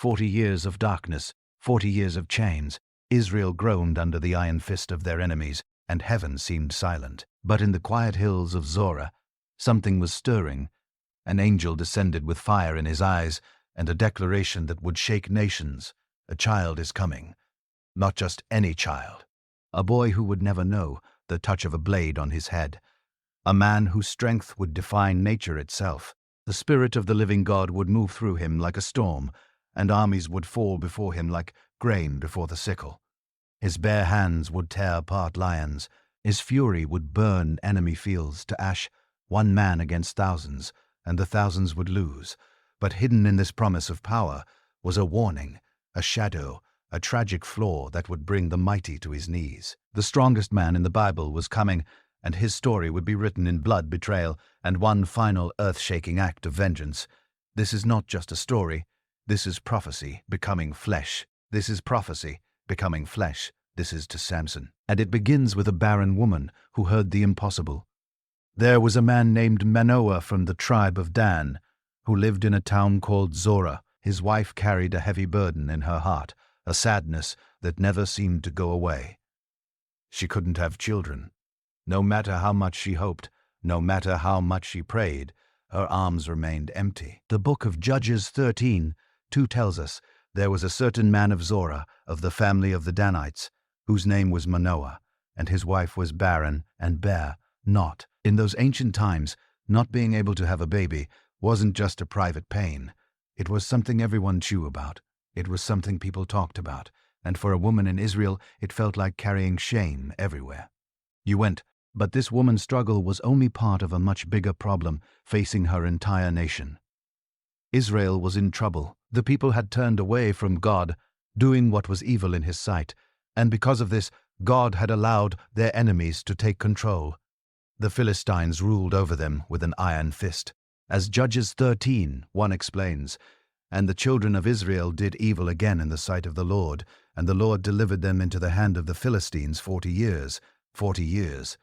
40 years of darkness, 40 years of chains. Israel groaned under the iron fist of their enemies, and heaven seemed silent. But in the quiet hills of Zorah, something was stirring. An angel descended with fire in his eyes and a declaration that would shake nations. A child is coming. Not just any child. A boy who would never know the touch of a blade on his head. A man whose strength would defy nature itself. The Spirit of the living God would move through him like a storm, and armies would fall before him like grain before the sickle. His bare hands would tear apart lions. His fury would burn enemy fields to ash, one man against thousands, and the thousands would lose. But hidden in this promise of power was a warning, a shadow, a tragic flaw that would bring the mighty to his knees. The strongest man in the Bible was coming, and his story would be written in blood, betrayal, and one final earth-shaking act of vengeance. This is not just a story. This is prophecy becoming flesh. This is prophecy becoming flesh. This is to Samson. And it begins with a barren woman who heard the impossible. There was a man named Manoah from the tribe of Dan, who lived in a town called Zorah. His wife carried a heavy burden in her heart, a sadness that never seemed to go away. She couldn't have children. No matter how much she hoped, no matter how much she prayed, her arms remained empty. The book of Judges 13:2 tells us, there was a certain man of Zorah, of the family of the Danites, whose name was Manoah, and his wife was barren and bare not. In those ancient times, not being able to have a baby wasn't just a private pain. It was something everyone knew about. It was something people talked about, and for a woman in Israel, it felt like carrying shame everywhere. You went, but this woman's struggle was only part of a much bigger problem facing her entire nation. Israel was in trouble. The people had turned away from God, doing what was evil in his sight, and because of this, God had allowed their enemies to take control. The Philistines ruled over them with an iron fist. As Judges 13:1 explains, and the children of Israel did evil again in the sight of the Lord, and the Lord delivered them into the hand of the Philistines 40 years. 40 years.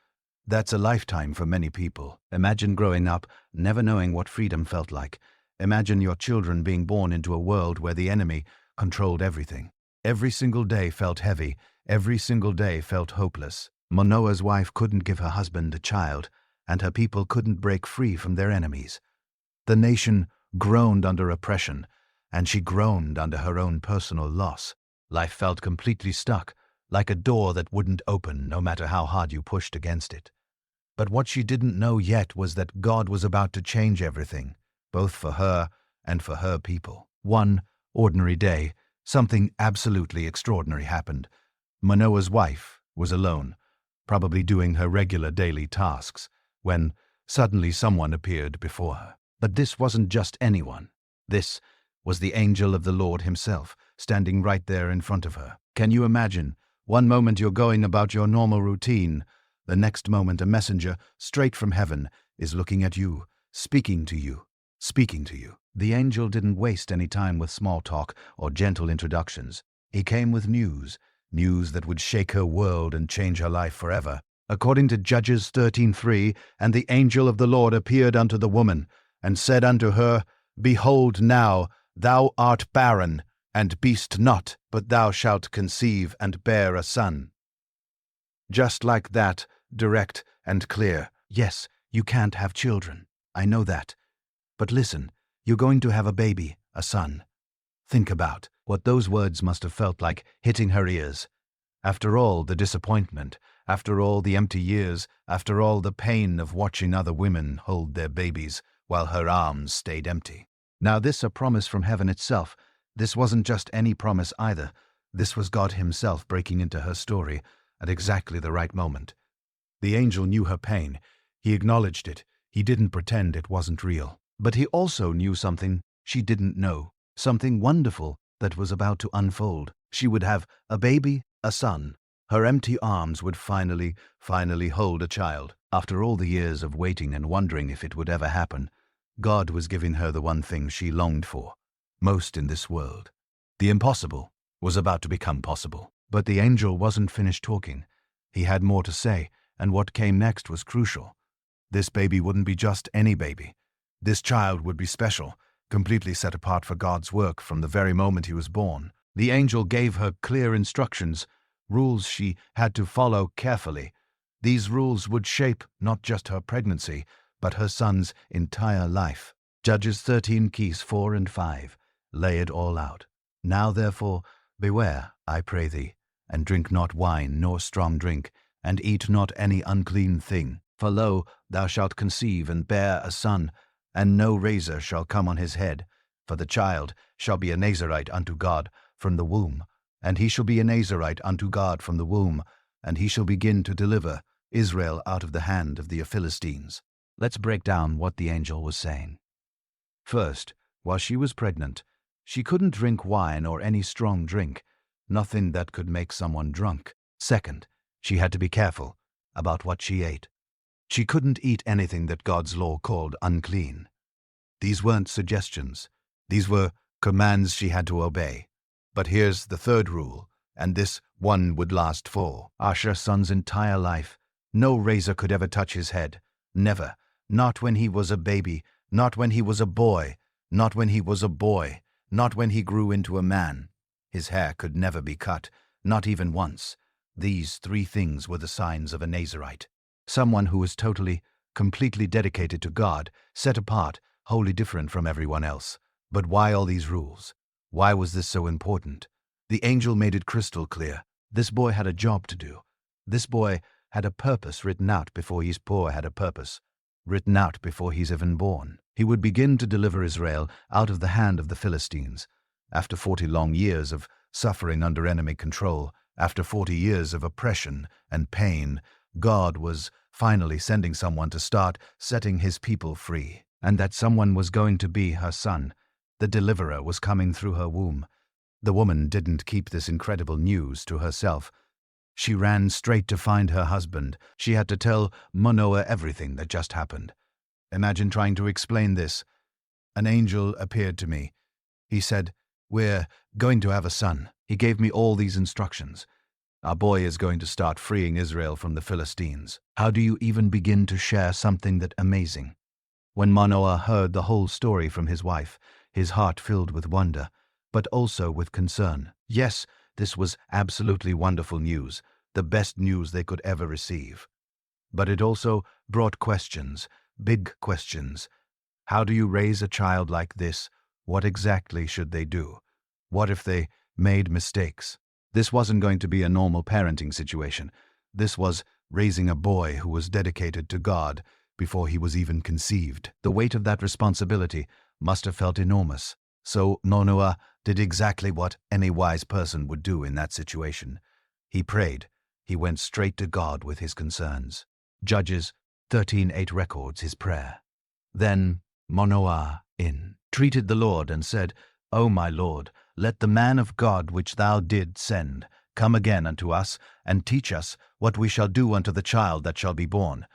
That's a lifetime for many people. Imagine growing up, never knowing what freedom felt like. Imagine your children being born into a world where the enemy controlled everything. Every single day felt heavy. Every single day felt hopeless. Manoah's wife couldn't give her husband a child, and her people couldn't break free from their enemies. The nation groaned under oppression, and she groaned under her own personal loss. Life felt completely stuck, like a door that wouldn't open no matter how hard you pushed against it. But what she didn't know yet was that God was about to change everything, both for her and for her people. One ordinary day, something absolutely extraordinary happened. Manoah's wife was alone, probably doing her regular daily tasks, when suddenly someone appeared before her. But this wasn't just anyone. This was the angel of the Lord himself, standing right there in front of her. Can you imagine? One moment you're going about your normal routine, the next moment a messenger, straight from heaven, is looking at you, speaking to you, speaking to you. The angel didn't waste any time with small talk or gentle introductions. He came with news that would shake her world and change her life forever. According to Judges 13:3, and the angel of the Lord appeared unto the woman, and said unto her, Behold now, thou art barren, and beest not, but thou shalt conceive and bear a son. Just like that, direct and clear. Yes, you can't have children. I know that. But listen, you're going to have a baby, a son. Think about what those words must have felt like hitting her ears. After all the disappointment, after all the empty years, after all the pain of watching other women hold their babies while her arms stayed empty. Now this a promise from heaven itself. This wasn't just any promise either. This was God himself breaking into her story at exactly the right moment. The angel knew her pain. He acknowledged it. He didn't pretend it wasn't real. But he also knew something she didn't know, something wonderful that was about to unfold. She would have a baby, a son. Her empty arms would finally hold a child. After all the years of waiting and wondering if it would ever happen, God was giving her the one thing she longed for most in this world. The impossible was about to become possible. But the angel wasn't finished talking. He had more to say, and what came next was crucial. This baby wouldn't be just any baby. This child would be special. completely set apart for God's work from the very moment he was born. The angel gave her clear instructions, rules she had to follow carefully. These rules would shape not just her pregnancy, but her son's entire life. Judges 13 keys 4 and 5 lay it all out. Now therefore, beware, I pray thee, and drink not wine nor strong drink, and eat not any unclean thing. For lo, thou shalt conceive and bear a son, and no razor shall come on his head. For the child shall be a Nazirite unto God from the womb, and he shall be a Nazirite unto God from the womb, and he shall begin to deliver Israel out of the hand of the Philistines. Let's break down what the angel was saying. First, while she was pregnant, she couldn't drink wine or any strong drink, nothing that could make someone drunk. Second, she had to be careful about what she ate. She couldn't eat anything that God's law called unclean. These weren't suggestions. These were commands she had to obey. But here's the third rule, and this one would last for Asher's son's entire life. No razor could ever touch his head. Never. Not when he was a baby. Not when he was a boy. Not when he was a boy. Not when he grew into a man. His hair could never be cut, not even once. These three things were the signs of a Nazirite. Someone who was totally, completely dedicated to God, set apart, wholly different from everyone else. But why all these rules? Why was this so important? The angel made it crystal clear. This boy had a job to do. This boy had a purpose written out before his paw had a purpose, written out before he's even born. He would begin to deliver Israel out of the hand of the Philistines. After 40 long years of suffering under enemy control, after 40 years of oppression and pain, God was finally sending someone to start setting his people free. And that someone was going to be her son. The deliverer was coming through her womb. The woman didn't keep this incredible news to herself. She ran straight to find her husband. She had to tell Manoah everything that just happened. Imagine trying to explain this. An angel appeared to me. He said, "We're going to have a son. He gave me all these instructions. Our boy is going to start freeing Israel from the Philistines." How do you even begin to share something that amazing? When Manoah heard the whole story from his wife, his heart filled with wonder, but also with concern. Yes, this was absolutely wonderful news, the best news they could ever receive. But it also brought questions, big questions. How do you raise a child like this? What exactly should they do? What if they made mistakes? This wasn't going to be a normal parenting situation. This was raising a boy who was dedicated to God before he was even conceived. The weight of that responsibility must have felt enormous. So Manoah did exactly what any wise person would do in that situation. He prayed. He went straight to God with his concerns. Judges 13:8 records his prayer. Then Manoah entreated the Lord and said, "O my Lord, let the man of God which thou did send come again unto us, and teach us what we shall do unto the child that shall be born."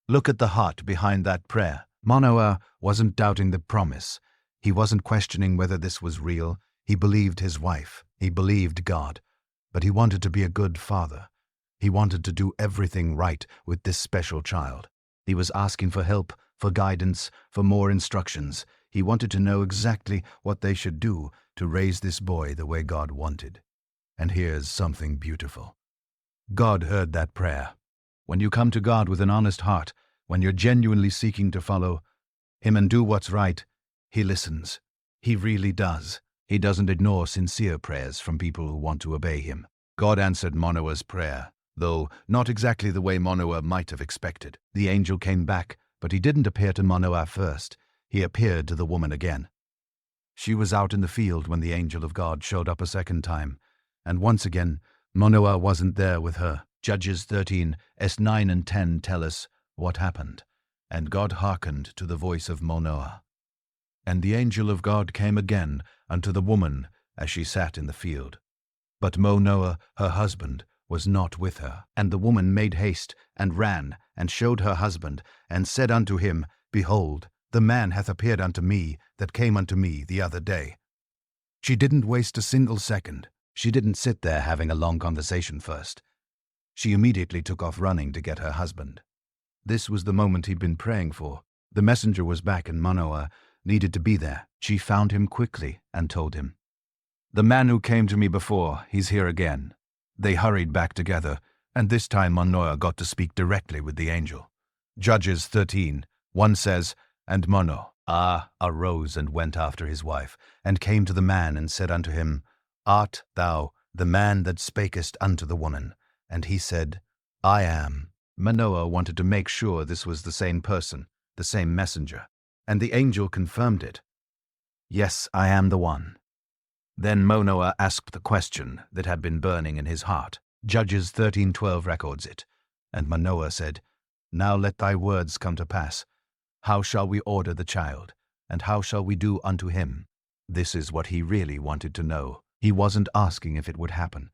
Look at the heart behind that prayer. Manoah wasn't doubting the promise. He wasn't questioning whether this was real. He believed his wife. He believed God. But he wanted to be a good father. He wanted to do everything right with this special child. He was asking for help, for guidance, for more instructions. He wanted to know exactly what they should do to raise this boy the way God wanted. And here's something beautiful. God heard that prayer. When you come to God with an honest heart, when you're genuinely seeking to follow Him and do what's right, He listens. He really does. He doesn't ignore sincere prayers from people who want to obey Him. God answered Manoah's prayer, though not exactly the way Manoah might have expected. The angel came back, but he didn't appear to Manoah first. He appeared to the woman again. She was out in the field when the angel of God showed up a second time, and once again, Manoah wasn't there with her. Judges 13, s 9 and 10 tell us what happened. And God hearkened to the voice of Manoah. And the angel of God came again unto the woman as she sat in the field. But Manoah, her husband, was not with her. And the woman made haste, and ran, and showed her husband, and said unto him, Behold, the man hath appeared unto me that came unto me the other day. She didn't waste a single second. She didn't sit there having a long conversation first. She immediately took off running to get her husband. This was the moment he'd been praying for. The messenger was back, and Manoah needed to be there. She found him quickly and told him, "The man who came to me before, he's here again." They hurried back together, and this time Manoah got to speak directly with the angel. Judges 13:1 says, "And Manoah arose and went after his wife, and came to the man and said unto him, Art thou the man that spakest unto the woman? And he said, I am." Manoah wanted to make sure this was the same person, the same messenger, and the angel confirmed it. "Yes, I am the one." Then Manoah asked the question that had been burning in his heart. Judges 13:12 records it. And Manoah said, "Now let thy words come to pass. How shall we order the child, and how shall we do unto him?" This is what he really wanted to know. He wasn't asking if it would happen.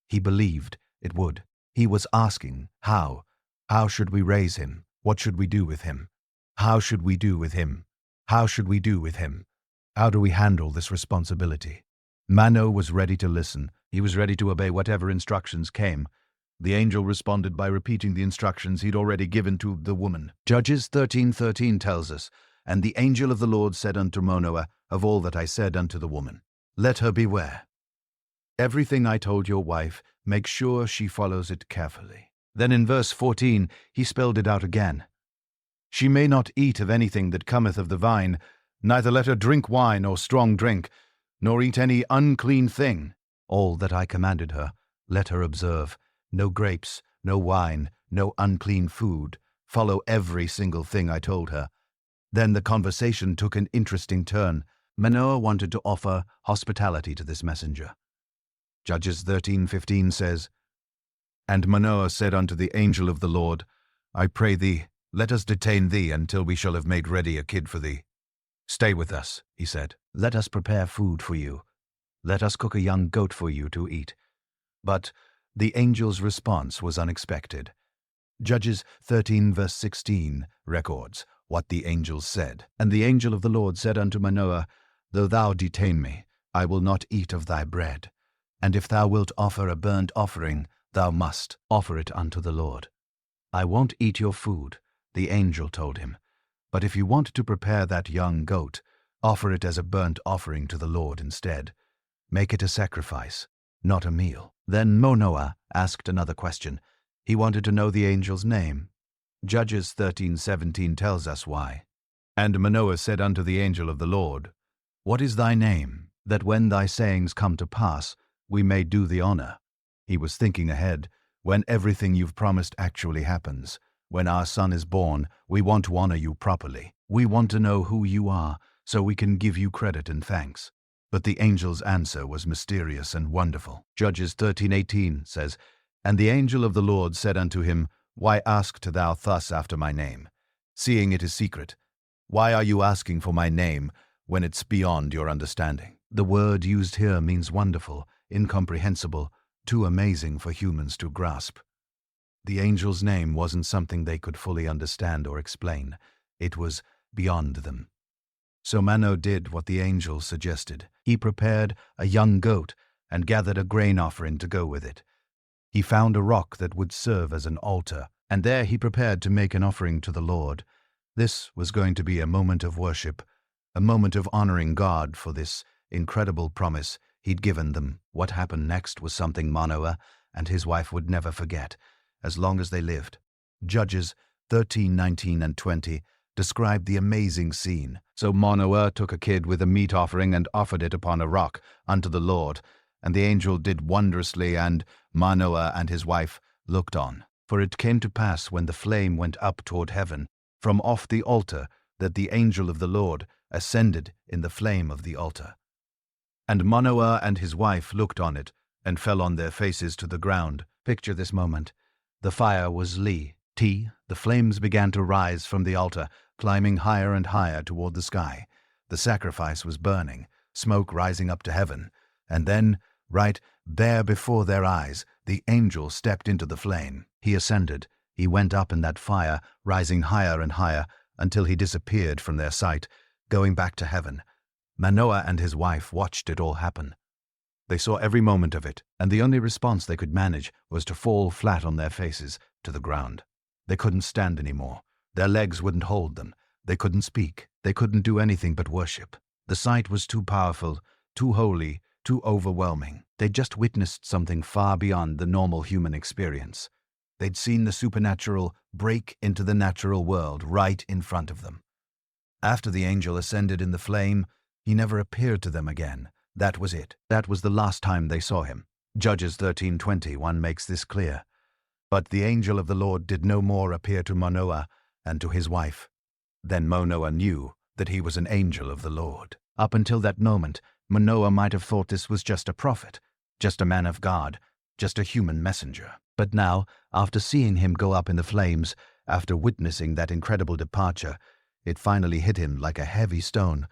He believed it would. He was asking, how? How should we raise him? What should we do with him? How should we do with him? How should we do with him? How do we handle this responsibility? Manoah was ready to listen. He was ready to obey whatever instructions came. The angel responded by repeating the instructions he'd already given to the woman. Judges 13:13 tells us, "And the angel of the Lord said unto Manoah, Of all that I said unto the woman, let her beware. Everything I told your wife, make sure she follows it carefully." Then in verse 14, he spelled it out again. "She may not eat of anything that cometh of the vine, neither let her drink wine or strong drink, nor eat any unclean thing. All that I commanded her, let her observe. No grapes, no wine, no unclean food. Follow every single thing I told her." Then the conversation took an interesting turn. Manoah wanted to offer hospitality to this messenger. Judges 13:15 says, "And Manoah said unto the angel of the Lord, I pray thee, let us detain thee until we shall have made ready a kid for thee. Stay with us," he said. "Let us prepare food for you. Let us cook a young goat for you to eat." But the angel's response was unexpected. Judges 13 verse 16 records what the angel said. "And the angel of the Lord said unto Manoah, Though thou detain me, I will not eat of thy bread. And if thou wilt offer a burnt offering, thou must offer it unto the Lord." "I won't eat your food," the angel told him. "But if you want to prepare that young goat, offer it as a burnt offering to the Lord instead. Make it a sacrifice, not a meal." Then Manoah asked another question. He wanted to know the angel's name. Judges 13:17 tells us why. "And Manoah said unto the angel of the Lord, What is thy name, that when thy sayings come to pass, we may do thee honor?" He was thinking ahead. When everything you've promised actually happens, when our son is born, we want to honor you properly. We want to know who you are, so we can give you credit and thanks. But the angel's answer was mysterious and wonderful. Judges 13:18 says, "And the angel of the Lord said unto him, Why askest thou thus after my name, seeing it is secret? Why are you asking for my name, when it's beyond your understanding?" The word used here means wonderful, incomprehensible, too amazing for humans to grasp. The angel's name wasn't something they could fully understand or explain. It was beyond them. So Manoah did what the angel suggested. He prepared a young goat and gathered a grain offering to go with it. He found a rock that would serve as an altar, and there he prepared to make an offering to the Lord. This was going to be a moment of worship, a moment of honoring God for this incredible promise he'd given them. What happened next was something Manoah and his wife would never forget, as long as they lived. Judges 13:19 and 20 describe the amazing scene. "So Manoah took a kid with a meat offering and offered it upon a rock unto the Lord. And the angel did wondrously, and Manoah and his wife looked on. For it came to pass, when the flame went up toward heaven, from off the altar, that the angel of the Lord ascended in the flame of the altar. And Manoah and his wife looked on it, and fell on their faces to the ground." Picture this moment. The fire was lit. The flames began to rise from the altar, climbing higher and higher toward the sky. The sacrifice was burning, smoke rising up to heaven. And then, right there before their eyes, the angel stepped into the flame. He ascended. He went up in that fire, rising higher and higher, until he disappeared from their sight, going back to heaven. Manoah and his wife watched it all happen. They saw every moment of it, and the only response they could manage was to fall flat on their faces to the ground. They couldn't stand anymore. Their legs wouldn't hold them. They couldn't speak. They couldn't do anything but worship. The sight was too powerful, too holy, too overwhelming. They'd just witnessed something far beyond the normal human experience. They'd seen the supernatural break into the natural world right in front of them. After the angel ascended in the flame, he never appeared to them again. That was it. That was the last time they saw him. Judges 13:21 makes this clear. But the angel of the Lord did no more appear to Manoah and to his wife. Then Manoah knew that he was an angel of the Lord. Up until that moment, Manoah might have thought this was just a prophet, just a man of God, just a human messenger. But now, after seeing him go up in the flames, after witnessing that incredible departure, it finally hit him like a heavy stone,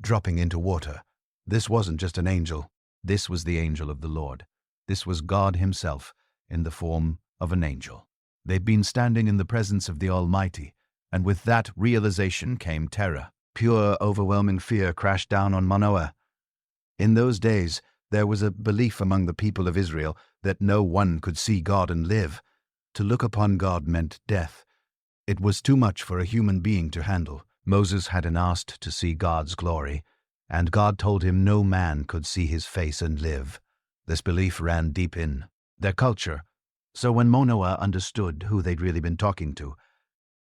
dropping into water. This wasn't just an angel. This was the angel of the Lord. This was God himself in the form of an angel. They'd been standing in the presence of the Almighty, and with that realization came terror. Pure, overwhelming fear crashed down on Manoah. In those days, there was a belief among the people of Israel that no one could see God and live. To look upon God meant death. It was too much for a human being to handle. Moses had been asked to see God's glory, and God told him no man could see his face and live. This belief ran deep in their culture. So when Manoah understood who they'd really been talking to,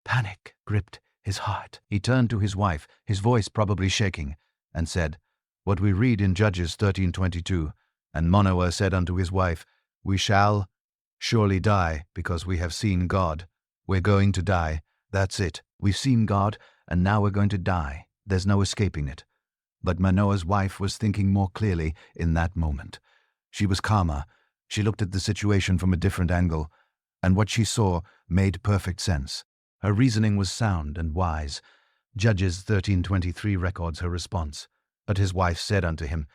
panic gripped his heart. He turned to his wife, his voice probably shaking, and said, what we read in Judges 13:22, and Manoah said unto his wife, we shall surely die because we have seen God. We're going to die. That's it. We've seen God, and now we're going to die. There's no escaping it. But Manoah's wife was thinking more clearly in that moment. She was calmer. She looked at the situation from a different angle, and what she saw made perfect sense. Her reasoning was sound and wise. Judges 13:23 records her response. But his wife said unto him,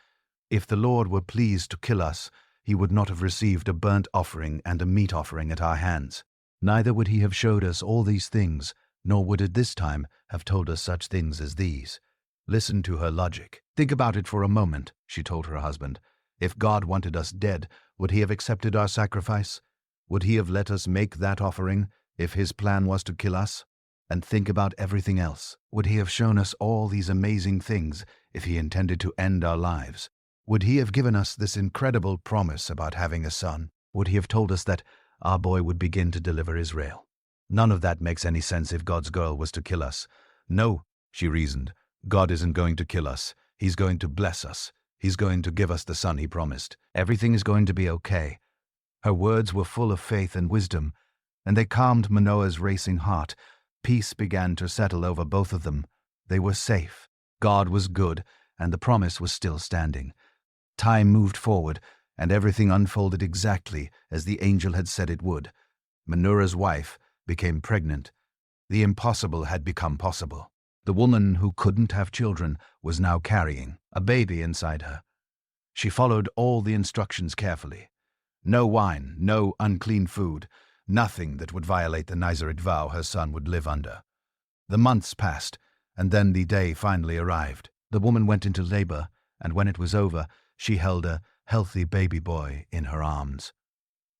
if the Lord were pleased to kill us, he would not have received a burnt offering and a meat offering at our hands. Neither would he have showed us all these things, nor would at this time have told us such things as these. Listen to her logic. Think about it for a moment, she told her husband. If God wanted us dead, would he have accepted our sacrifice? Would he have let us make that offering if his plan was to kill us? And think about everything else. Would he have shown us all these amazing things if he intended to end our lives? Would he have given us this incredible promise about having a son? Would he have told us that our boy would begin to deliver Israel? None of that makes any sense if God's goal was to kill us. No, she reasoned, God isn't going to kill us. He's going to bless us. He's going to give us the son he promised. Everything is going to be okay. Her words were full of faith and wisdom, and they calmed Manoah's racing heart. Peace began to settle over both of them. They were safe. God was good, and the promise was still standing. Time moved forward, and everything unfolded exactly as the angel had said it would. Manoah's wife became pregnant. The impossible had become possible. The woman who couldn't have children was now carrying a baby inside her. She followed all the instructions carefully. No wine, no unclean food, nothing that would violate the Nazirite vow her son would live under. The months passed, and then the day finally arrived. The woman went into labor, and when it was over, she held a healthy baby boy in her arms.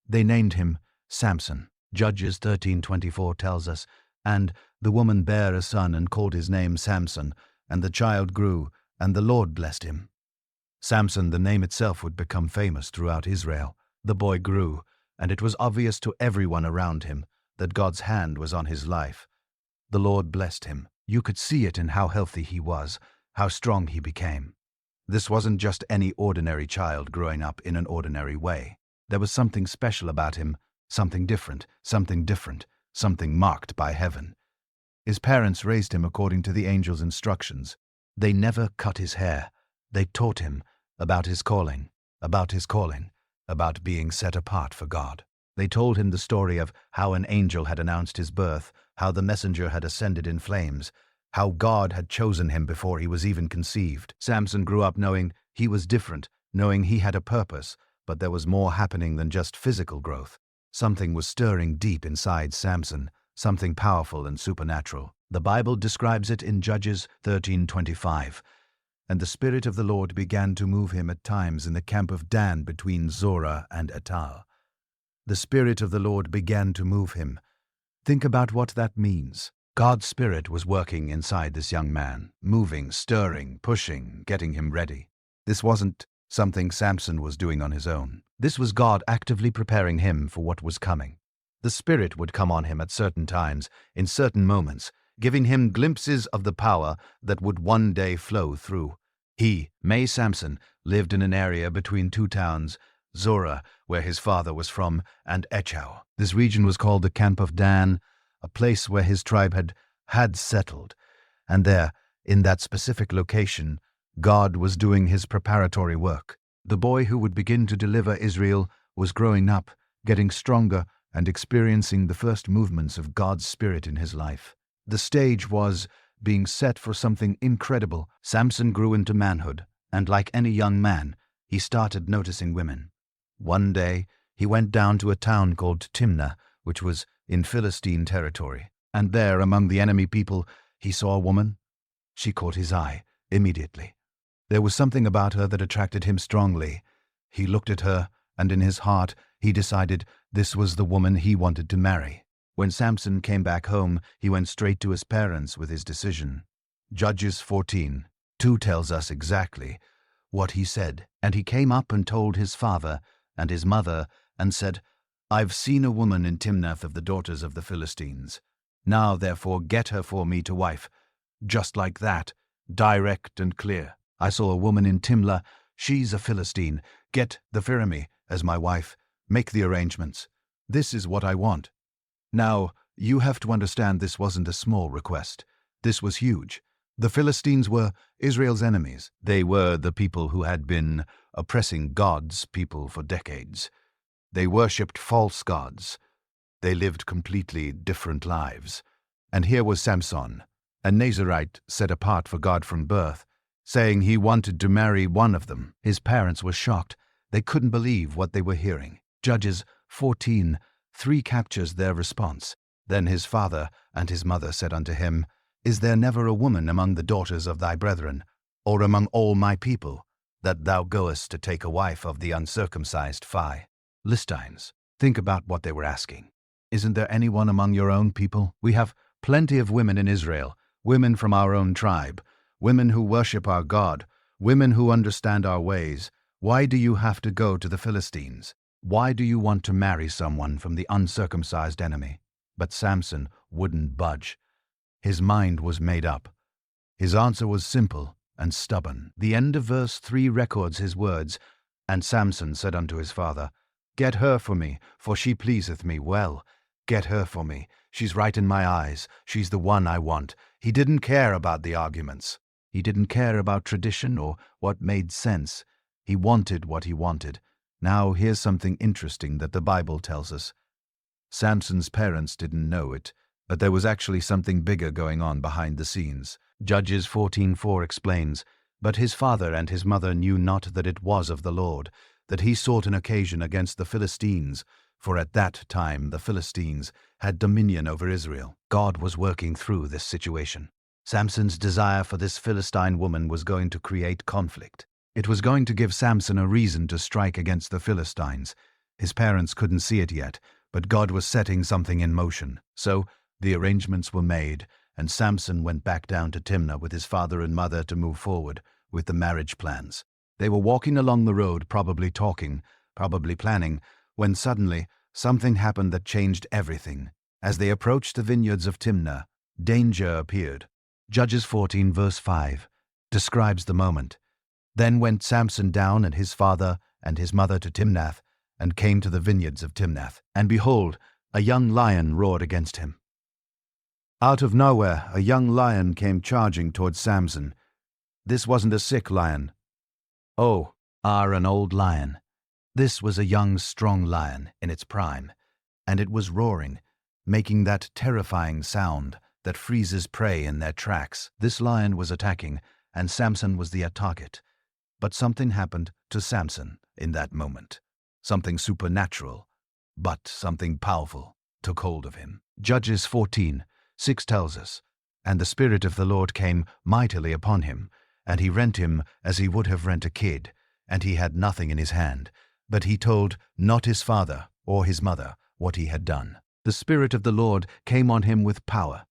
They named him Samson. Judges 13:24 tells us, and the woman bare a son and called his name Samson, and the child grew, and the Lord blessed him. Samson, the name itself, would become famous throughout Israel. The boy grew, and it was obvious to everyone around him that God's hand was on his life. The Lord blessed him. You could see it in how healthy he was, how strong he became. This wasn't just any ordinary child growing up in an ordinary way. There was something special about him, something different, something marked by heaven. His parents raised him according to the angel's instructions. They never cut his hair. They taught him about his calling, about being set apart for God. They told him the story of how an angel had announced his birth, how the messenger had ascended in flames, how God had chosen him before he was even conceived. Samson grew up knowing he was different, knowing he had a purpose, but there was more happening than just physical growth. Something was stirring deep inside Samson, something powerful and supernatural. The Bible describes it in Judges 13:25. And the Spirit of the Lord began to move him at times in the camp of Dan between Zorah and Etal. The Spirit of the Lord began to move him. Think about what that means. God's Spirit was working inside this young man, moving, stirring, pushing, getting him ready. This wasn't something Samson was doing on his own. This was God actively preparing him for what was coming. The Spirit would come on him at certain times, in certain moments, giving him glimpses of the power that would one day flow through. Samson, lived in an area between two towns, Zorah, where his father was from, and Echau. This region was called the Camp of Dan, a place where his tribe had settled. And there, in that specific location, God was doing his preparatory work. The boy who would begin to deliver Israel was growing up, getting stronger, and experiencing the first movements of God's Spirit in his life. The stage was being set for something incredible. Samson grew into manhood, and like any young man, he started noticing women. One day, he went down to a town called Timnah, which was in Philistine territory, and there, among the enemy people, he saw a woman. She caught his eye immediately. There was something about her that attracted him strongly. He looked at her, and in his heart, he decided this was the woman he wanted to marry. When Samson came back home, he went straight to his parents with his decision. Judges 14:2 tells us exactly what he said. And he came up and told his father and his mother, and said, "I've seen a woman in Timnath of the daughters of the Philistines. Now, therefore, get her for me to wife." Just like that, direct and clear. "I saw a woman in Timnah. She's a Philistine. Get the for me as my wife. Make the arrangements. This is what I want." Now, you have to understand this wasn't a small request. This was huge. The Philistines were Israel's enemies. They were the people who had been oppressing God's people for decades. They worshipped false gods. They lived completely different lives. And here was Samson, a Nazirite set apart for God from birth, saying he wanted to marry one of them. His parents were shocked. They couldn't believe what they were hearing. Judges 14:3 captures their response. Then his father and his mother said unto him, "Is there never a woman among the daughters of thy brethren, or among all my people, that thou goest to take a wife of the uncircumcised Philistines?" Think about what they were asking. Isn't there anyone among your own people? We have plenty of women in Israel, women from our own tribe, women who worship our God, women who understand our ways. Why do you have to go to the Philistines? Why do you want to marry someone from the uncircumcised enemy? But Samson wouldn't budge. His mind was made up. His answer was simple and stubborn. The end of verse 3 records his words. "And Samson said unto his father, Get her for me, for she pleaseth me well. Get her for me. She's right in my eyes. She's the one I want." He didn't care about the arguments. He didn't care about tradition or what made sense. He wanted what he wanted. Now here's something interesting that the Bible tells us. Samson's parents didn't know it, but there was actually something bigger going on behind the scenes. Judges 14:4 explains, "But his father and his mother knew not that it was of the Lord, that he sought an occasion against the Philistines, for at that time the Philistines had dominion over Israel." God was working through this situation. Samson's desire for this Philistine woman was going to create conflict. It was going to give Samson a reason to strike against the Philistines. His parents couldn't see it yet, but God was setting something in motion. So the arrangements were made, and Samson went back down to Timnah with his father and mother to move forward with the marriage plans. They were walking along the road, probably talking, probably planning, when suddenly something happened that changed everything. As they approached the vineyards of Timnah, danger appeared. Judges 14 verse 5 describes the moment. "Then went Samson down and his father and his mother to Timnath, and came to the vineyards of Timnath. And behold, a young lion roared against him." Out of nowhere, a young lion came charging towards Samson. This wasn't a sick lion. An old lion. This was a young, strong lion in its prime, and it was roaring, making that terrifying sound that freezes prey in their tracks. This lion was attacking, and Samson was the target. But something happened to Samson in that moment. Something supernatural, but something powerful, took hold of him. Judges 14:6 tells us, "And the Spirit of the Lord came mightily upon him, and he rent him as he would have rent a kid, and he had nothing in his hand, but he told not his father or his mother what he had done. The Spirit of the Lord came on him with power."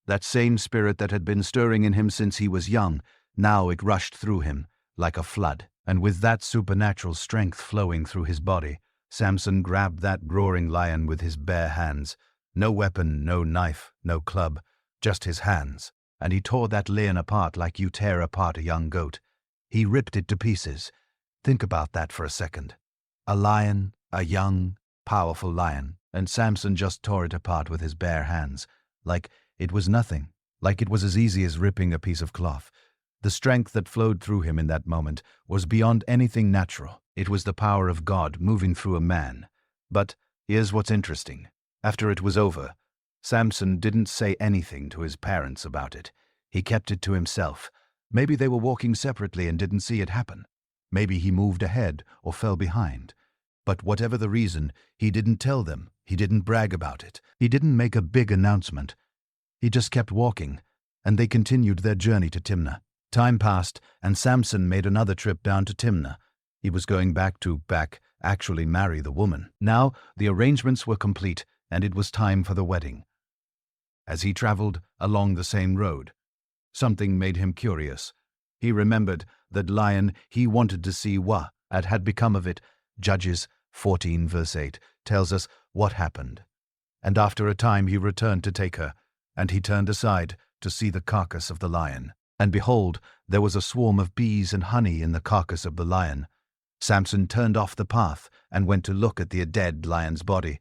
That same spirit that had been stirring in him since he was young, now it rushed through him like a flood. And with that supernatural strength flowing through his body, Samson grabbed that roaring lion with his bare hands. No weapon, no knife, no club, just his hands. And he tore that lion apart like you tear apart a young goat. He ripped it to pieces. Think about that for a second. A lion, a young, powerful lion, and Samson just tore it apart with his bare hands, like it was nothing, like it was as easy as ripping a piece of cloth. The strength that flowed through him in that moment was beyond anything natural. It was the power of God moving through a man. But here's what's interesting. After it was over, Samson didn't say anything to his parents about it. He kept it to himself. Maybe they were walking separately and didn't see it happen. Maybe he moved ahead or fell behind. But whatever the reason, he didn't tell them. He didn't brag about it. He didn't make a big announcement. He just kept walking, and they continued their journey to Timnah. Time passed, and Samson made another trip down to Timnah. He was going back to actually marry the woman. Now the arrangements were complete, and it was time for the wedding. As he traveled along the same road, something made him curious. He remembered that lion he wanted to see what had become of it. Judges 14 verse 8 tells us what happened. And after a time he returned to take her, and he turned aside to see the carcass of the lion. And behold, there was a swarm of bees and honey in the carcass of the lion. Samson turned off the path and went to look at the dead lion's body.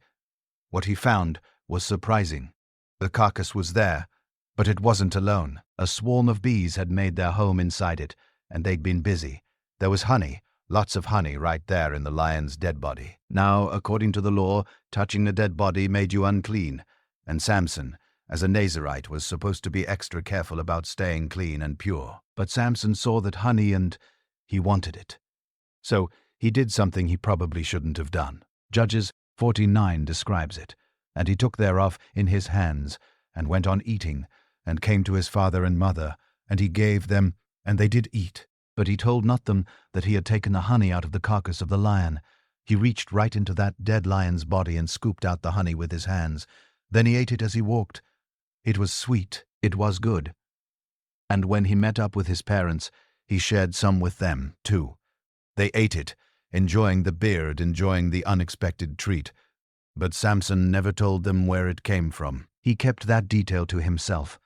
What he found was surprising. The carcass was there, but it wasn't alone. A swarm of bees had made their home inside it, and they'd been busy. There was honey, lots of honey right there in the lion's dead body. Now, according to the law, touching the dead body made you unclean, and Samson, as a Nazirite, was supposed to be extra careful about staying clean and pure. But Samson saw that honey and he wanted it. So he did something he probably shouldn't have done. Judges 49 describes it. And he took thereof in his hands, and went on eating, and came to his father and mother, and he gave them, and they did eat. But he told not them that he had taken the honey out of the carcass of the lion. He reached right into that dead lion's body and scooped out the honey with his hands. Then he ate it as he walked. It was sweet, it was good. And when he met up with his parents, he shared some with them, too. They ate it, enjoying the beard, enjoying the unexpected treat. But Samson never told them where it came from. He kept that detail to himself.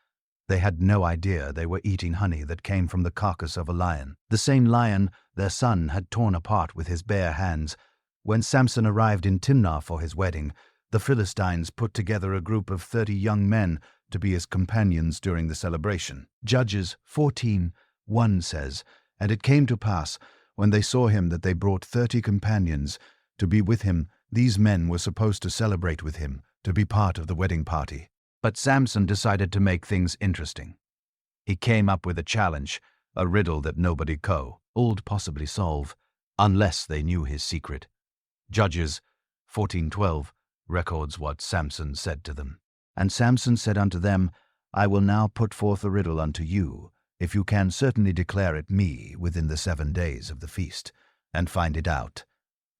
They had no idea they were eating honey that came from the carcass of a lion. The same lion their son had torn apart with his bare hands. When Samson arrived in Timnah for his wedding, the Philistines put together a group of 30 young men to be his companions during the celebration. Judges 14:1 says, "And it came to pass, when they saw him, that they brought 30 companions to be with him. These men were supposed to celebrate with him, to be part of the wedding party." But Samson decided to make things interesting. He came up with a challenge, a riddle that nobody could possibly solve, unless they knew his secret. Judges 14:12 records what Samson said to them. "And Samson said unto them, I will now put forth a riddle unto you, if you can certainly declare it me within the 7 days of the feast, and find it out.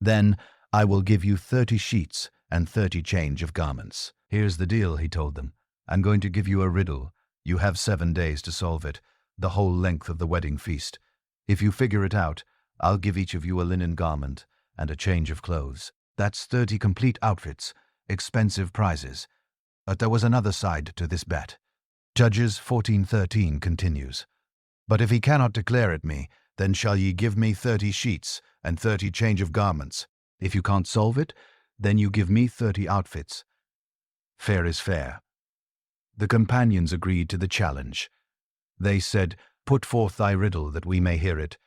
Then I will give you 30 sheets and 30 change of garments. Here's the deal," he told them. "I'm going to give you a riddle. You have 7 days to solve it, the whole length of the wedding feast. If you figure it out, I'll give each of you a linen garment and a change of clothes. That's 30 complete outfits, expensive prizes." But there was another side to this bet. Judges 14:13 continues, "But if he cannot declare it me, then shall ye give me 30 sheets and 30 change of garments. If you can't solve it, then you give me 30 outfits. Fair is fair." The companions agreed to the challenge. They said, "Put forth thy riddle that we may hear it."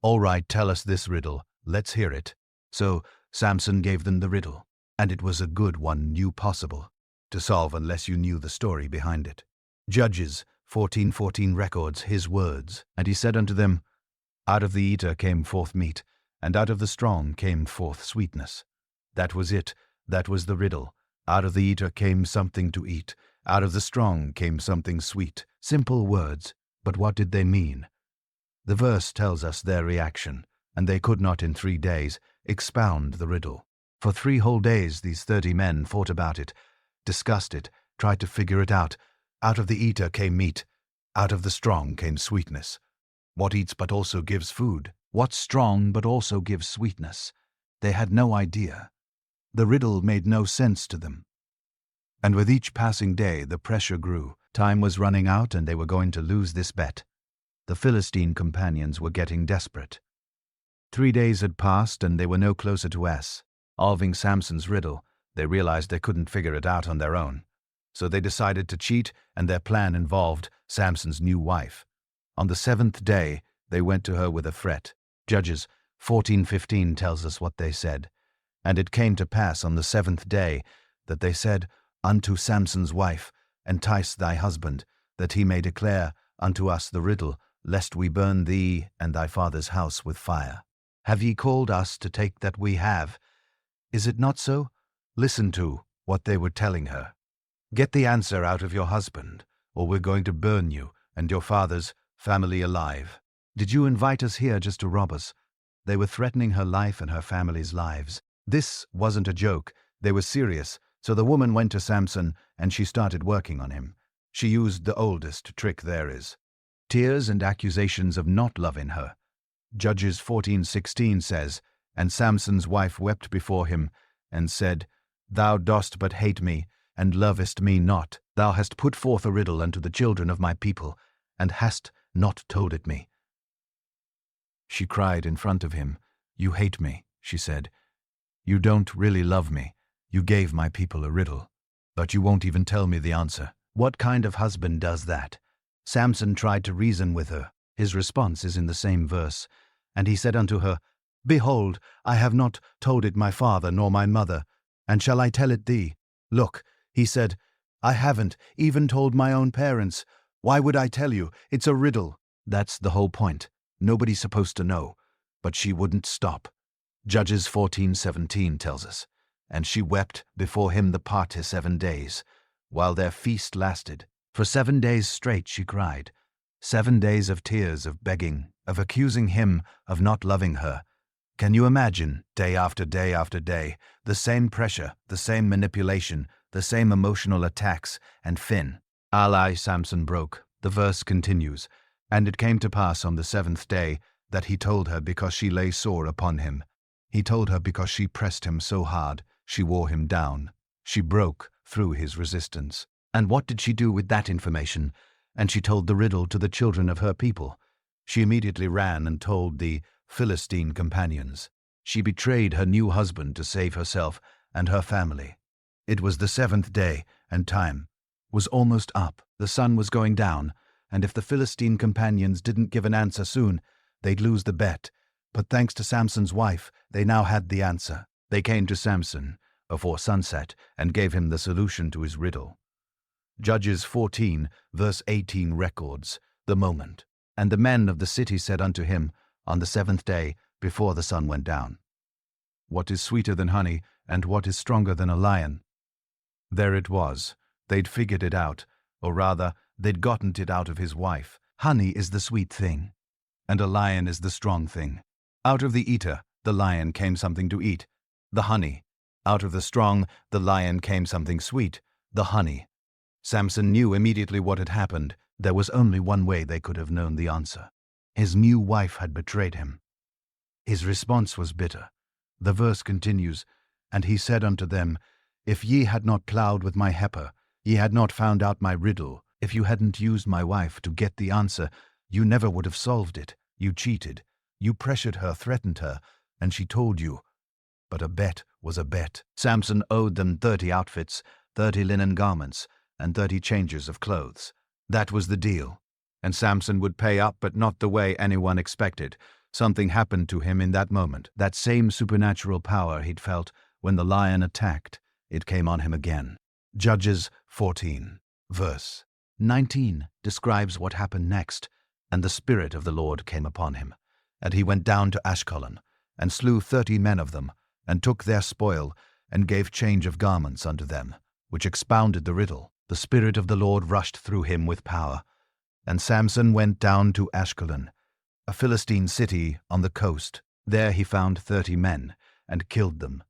"All right, tell us this riddle. Let's hear it." So Samson gave them the riddle, and it was a good one, knew possible to solve unless you knew the story behind it. Judges 14:14 records his words, "And he said unto them, Out of the eater came forth meat, and out of the strong came forth sweetness." That was it. That was the riddle. Out of the eater came something to eat. Out of the strong came something sweet. Simple words, but what did they mean? The verse tells us their reaction, and they could not in 3 days expound the riddle. For 3 whole days these 30 men fought about it, discussed it, tried to figure it out, Out of the eater came meat, out of the strong came sweetness. What eats but also gives food? What's strong but also gives sweetness? They had no idea. The riddle made no sense to them. And with each passing day, the pressure grew. Time was running out and they were going to lose this bet. The Philistine companions were getting desperate. 3 days had passed and they were no closer to solving Samson's riddle. They realized they couldn't figure it out on their own. So they decided to cheat, and their plan involved Samson's new wife. On the 7th day, they went to her with a threat. Judges 14:15 tells us what they said. And it came to pass on the 7th day that they said unto Samson's wife, Entice thy husband, that he may declare unto us the riddle, lest we burn thee and thy father's house with fire. Have ye called us to take that we have? Is it not so? Listen to what they were telling her. Get the answer out of your husband, or we're going to burn you and your father's family alive. Did you invite us here just to rob us? They were threatening her life and her family's lives. This wasn't a joke. They were serious. So the woman went to Samson and she started working on him. She used the oldest trick there is. Tears and accusations of not loving her. Judges 14:16 says, And Samson's wife wept before him, and said, Thou dost but hate me, and lovest me not. Thou hast put forth a riddle unto the children of my people, and hast not told it me. She cried in front of him. You hate me, she said. You don't really love me. You gave my people a riddle, but you won't even tell me the answer. What kind of husband does that? Samson tried to reason with her. His response is in the same verse. And he said unto her, Behold, I have not told it my father nor my mother, and shall I tell it thee? Look, he said, I haven't even told my own parents. Why would I tell you? It's a riddle. That's the whole point. Nobody's supposed to know. But she wouldn't stop. Judges 14:17 tells us, And she wept before him the part 7 days, while their feast lasted. For 7 days straight she cried. 7 days of tears, of begging, of accusing him of not loving her. Can you imagine, day after day after day, the same pressure, the same manipulation, the same emotional attacks, and ally Samson broke. The verse continues, And it came to pass on the 7th day that he told her because she lay sore upon him. He told her because she pressed him so hard, she wore him down. She broke through his resistance. And what did she do with that information? And she told the riddle to the children of her people. She immediately ran and told the Philistine companions. She betrayed her new husband to save herself and her family. It was the 7th day, and time was almost up. The sun was going down, and if the Philistine companions didn't give an answer soon, they'd lose the bet. But thanks to Samson's wife, they now had the answer. They came to Samson before sunset and gave him the solution to his riddle. Judges 14, verse 18 records the moment. And the men of the city said unto him on the 7th day before the sun went down, What is sweeter than honey, and what is stronger than a lion? There it was. They'd figured it out, or rather, they'd gotten it out of his wife. Honey is the sweet thing, and a lion is the strong thing. Out of the eater, the lion came something to eat, the honey. Out of the strong, the lion came something sweet, the honey. Samson knew immediately what had happened. There was only one way they could have known the answer. His new wife had betrayed him. His response was bitter. The verse continues, And he said unto them, If ye had not plowed with my heifer, ye had not found out my riddle. If you hadn't used my wife to get the answer, you never would have solved it. You cheated. You pressured her, threatened her, and she told you. But a bet was a bet. Samson owed them 30 outfits, 30 linen garments, and 30 changes of clothes. That was the deal. And Samson would pay up, but not the way anyone expected. Something happened to him in that moment. That same supernatural power he'd felt when the lion attacked, it came on him again. Judges 14, verse 19 describes what happened next. And the Spirit of the Lord came upon him. And he went down to Ashkelon, and slew 30 men of them, and took their spoil, and gave change of garments unto them, which expounded the riddle. The Spirit of the Lord rushed through him with power. And Samson went down to Ashkelon, a Philistine city on the coast. There he found 30 men, and killed them.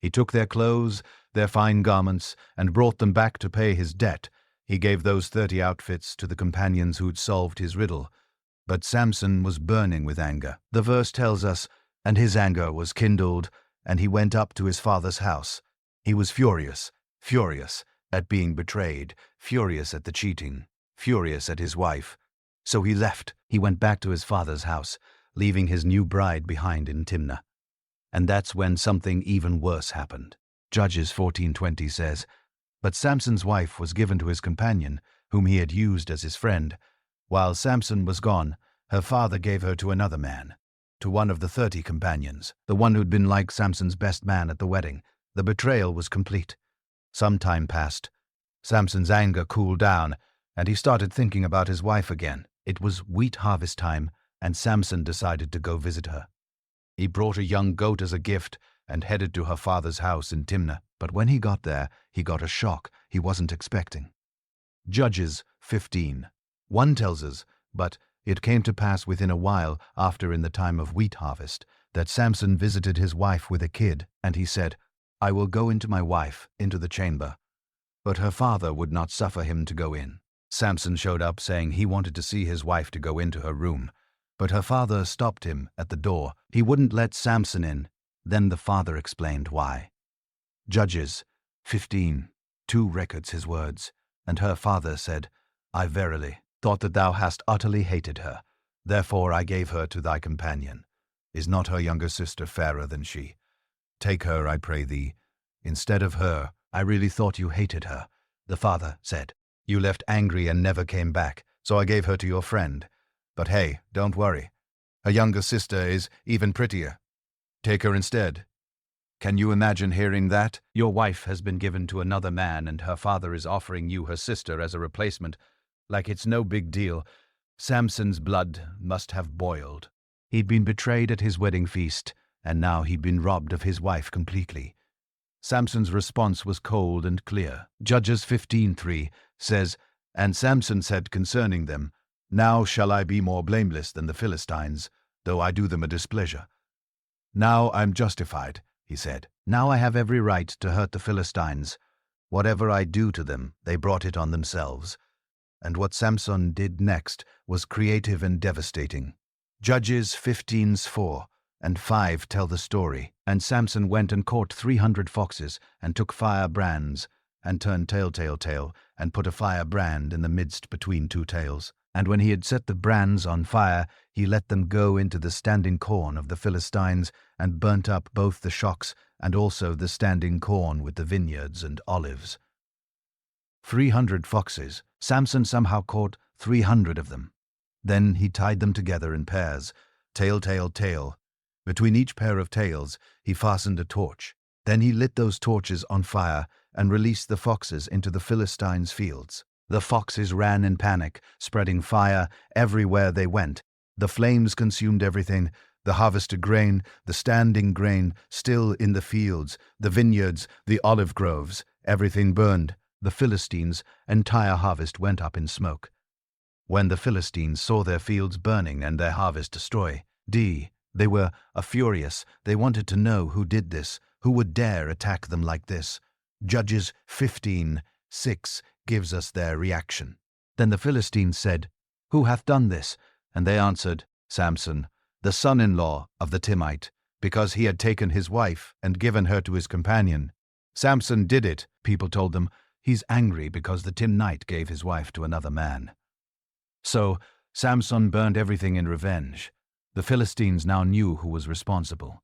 He took their clothes, their fine garments, and brought them back to pay his debt. He gave those 30 outfits to the companions who'd solved his riddle. But Samson was burning with anger. The verse tells us, "And his anger was kindled, and he went up to his father's house." He was furious at being betrayed, furious at the cheating, furious at his wife. So he left. He went back to his father's house, leaving his new bride behind in Timnah. And that's when something even worse happened. Judges 14:20 says, "But Samson's wife was given to his companion, whom he had used as his friend. While Samson was gone, her father gave her to another man, to one of the 30 companions, the one who'd been like Samson's best man at the wedding. The betrayal was complete. Some time passed. Samson's anger cooled down, and he started thinking about his wife again. It was wheat harvest time, and Samson decided to go visit her. He brought a young goat as a gift and headed to her father's house in Timnah. But when he got there, he got a shock he wasn't expecting." Judges 15:1 tells us, "But it came to pass within a while after in the time of wheat harvest, that Samson visited his wife with a kid, and he said, 'I will go into my wife, into the chamber.' But her father would not suffer him to go in. Samson showed up saying he wanted to see his wife to go into her room. But her father stopped him at the door. He wouldn't let Samson in. Then the father explained why." Judges 15:2 records his words. "And her father said, I verily thought that thou hast utterly hated her. Therefore I gave her to thy companion. Is not her younger sister fairer than she? Take her, I pray thee. Instead of her, I really thought you hated her." The father said, "You left angry and never came back, so I gave her to your friend. But hey, don't worry. Her younger sister is even prettier. Take her instead." Can you imagine hearing that? Your wife has been given to another man and her father is offering you her sister as a replacement, like it's no big deal. Samson's blood must have boiled. He'd been betrayed at his wedding feast, and now he'd been robbed of his wife completely. Samson's response was cold and clear. Judges 15:3 says, "And Samson said concerning them, Now shall I be more blameless than the Philistines, though I do them a displeasure. Now I'm justified," he said. "Now I have every right to hurt the Philistines. Whatever I do to them, they brought it on themselves." And what Samson did next was creative and devastating. Judges 15:4 and 5 tell the story. "And Samson went and caught 300 foxes, and took fire brands, and turned tail, and put a fire brand in the midst between two tails. And when he had set the brands on fire, he let them go into the standing corn of the Philistines, and burnt up both the shocks and also the standing corn with the vineyards and olives." 300 foxes. Samson somehow caught 300 of them. Then he tied them together in pairs, tail. Between each pair of tails, he fastened a torch. Then he lit those torches on fire and released the foxes into the Philistines' fields. The foxes ran in panic, spreading fire everywhere they went. The flames consumed everything, the harvested grain, the standing grain still in the fields, the vineyards, the olive groves, everything burned. The Philistines' entire harvest went up in smoke. When the Philistines saw their fields burning and their harvest destroyed, they were furious. They wanted to know who did this, who would dare attack them like this. Judges 15:6 gives us their reaction. "Then the Philistines said, Who hath done this? And they answered, Samson, the son-in-law of the Timnite, because he had taken his wife and given her to his companion. Samson did it," people told them. "He's angry because the Timnite gave his wife to another man." So Samson burned everything in revenge. The Philistines now knew who was responsible.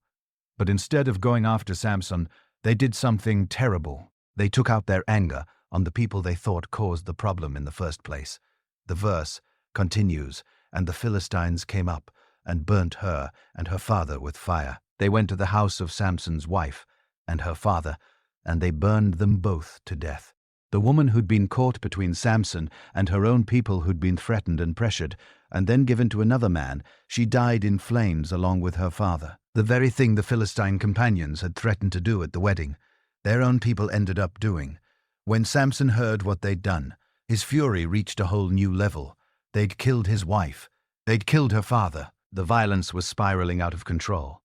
But instead of going after Samson, they did something terrible. They took out their anger on the people they thought caused the problem in the first place. The verse continues, "And the Philistines came up and burnt her and her father with fire. They went to the house of Samson's wife and her father, and they burned them both to death." The woman who'd been caught between Samson and her own people who'd been threatened and pressured, and then given to another man, she died in flames along with her father. The very thing the Philistine companions had threatened to do at the wedding, their own people ended up doing. When Samson heard what they'd done, his fury reached a whole new level. They'd killed his wife. They'd killed her father. The violence was spiraling out of control.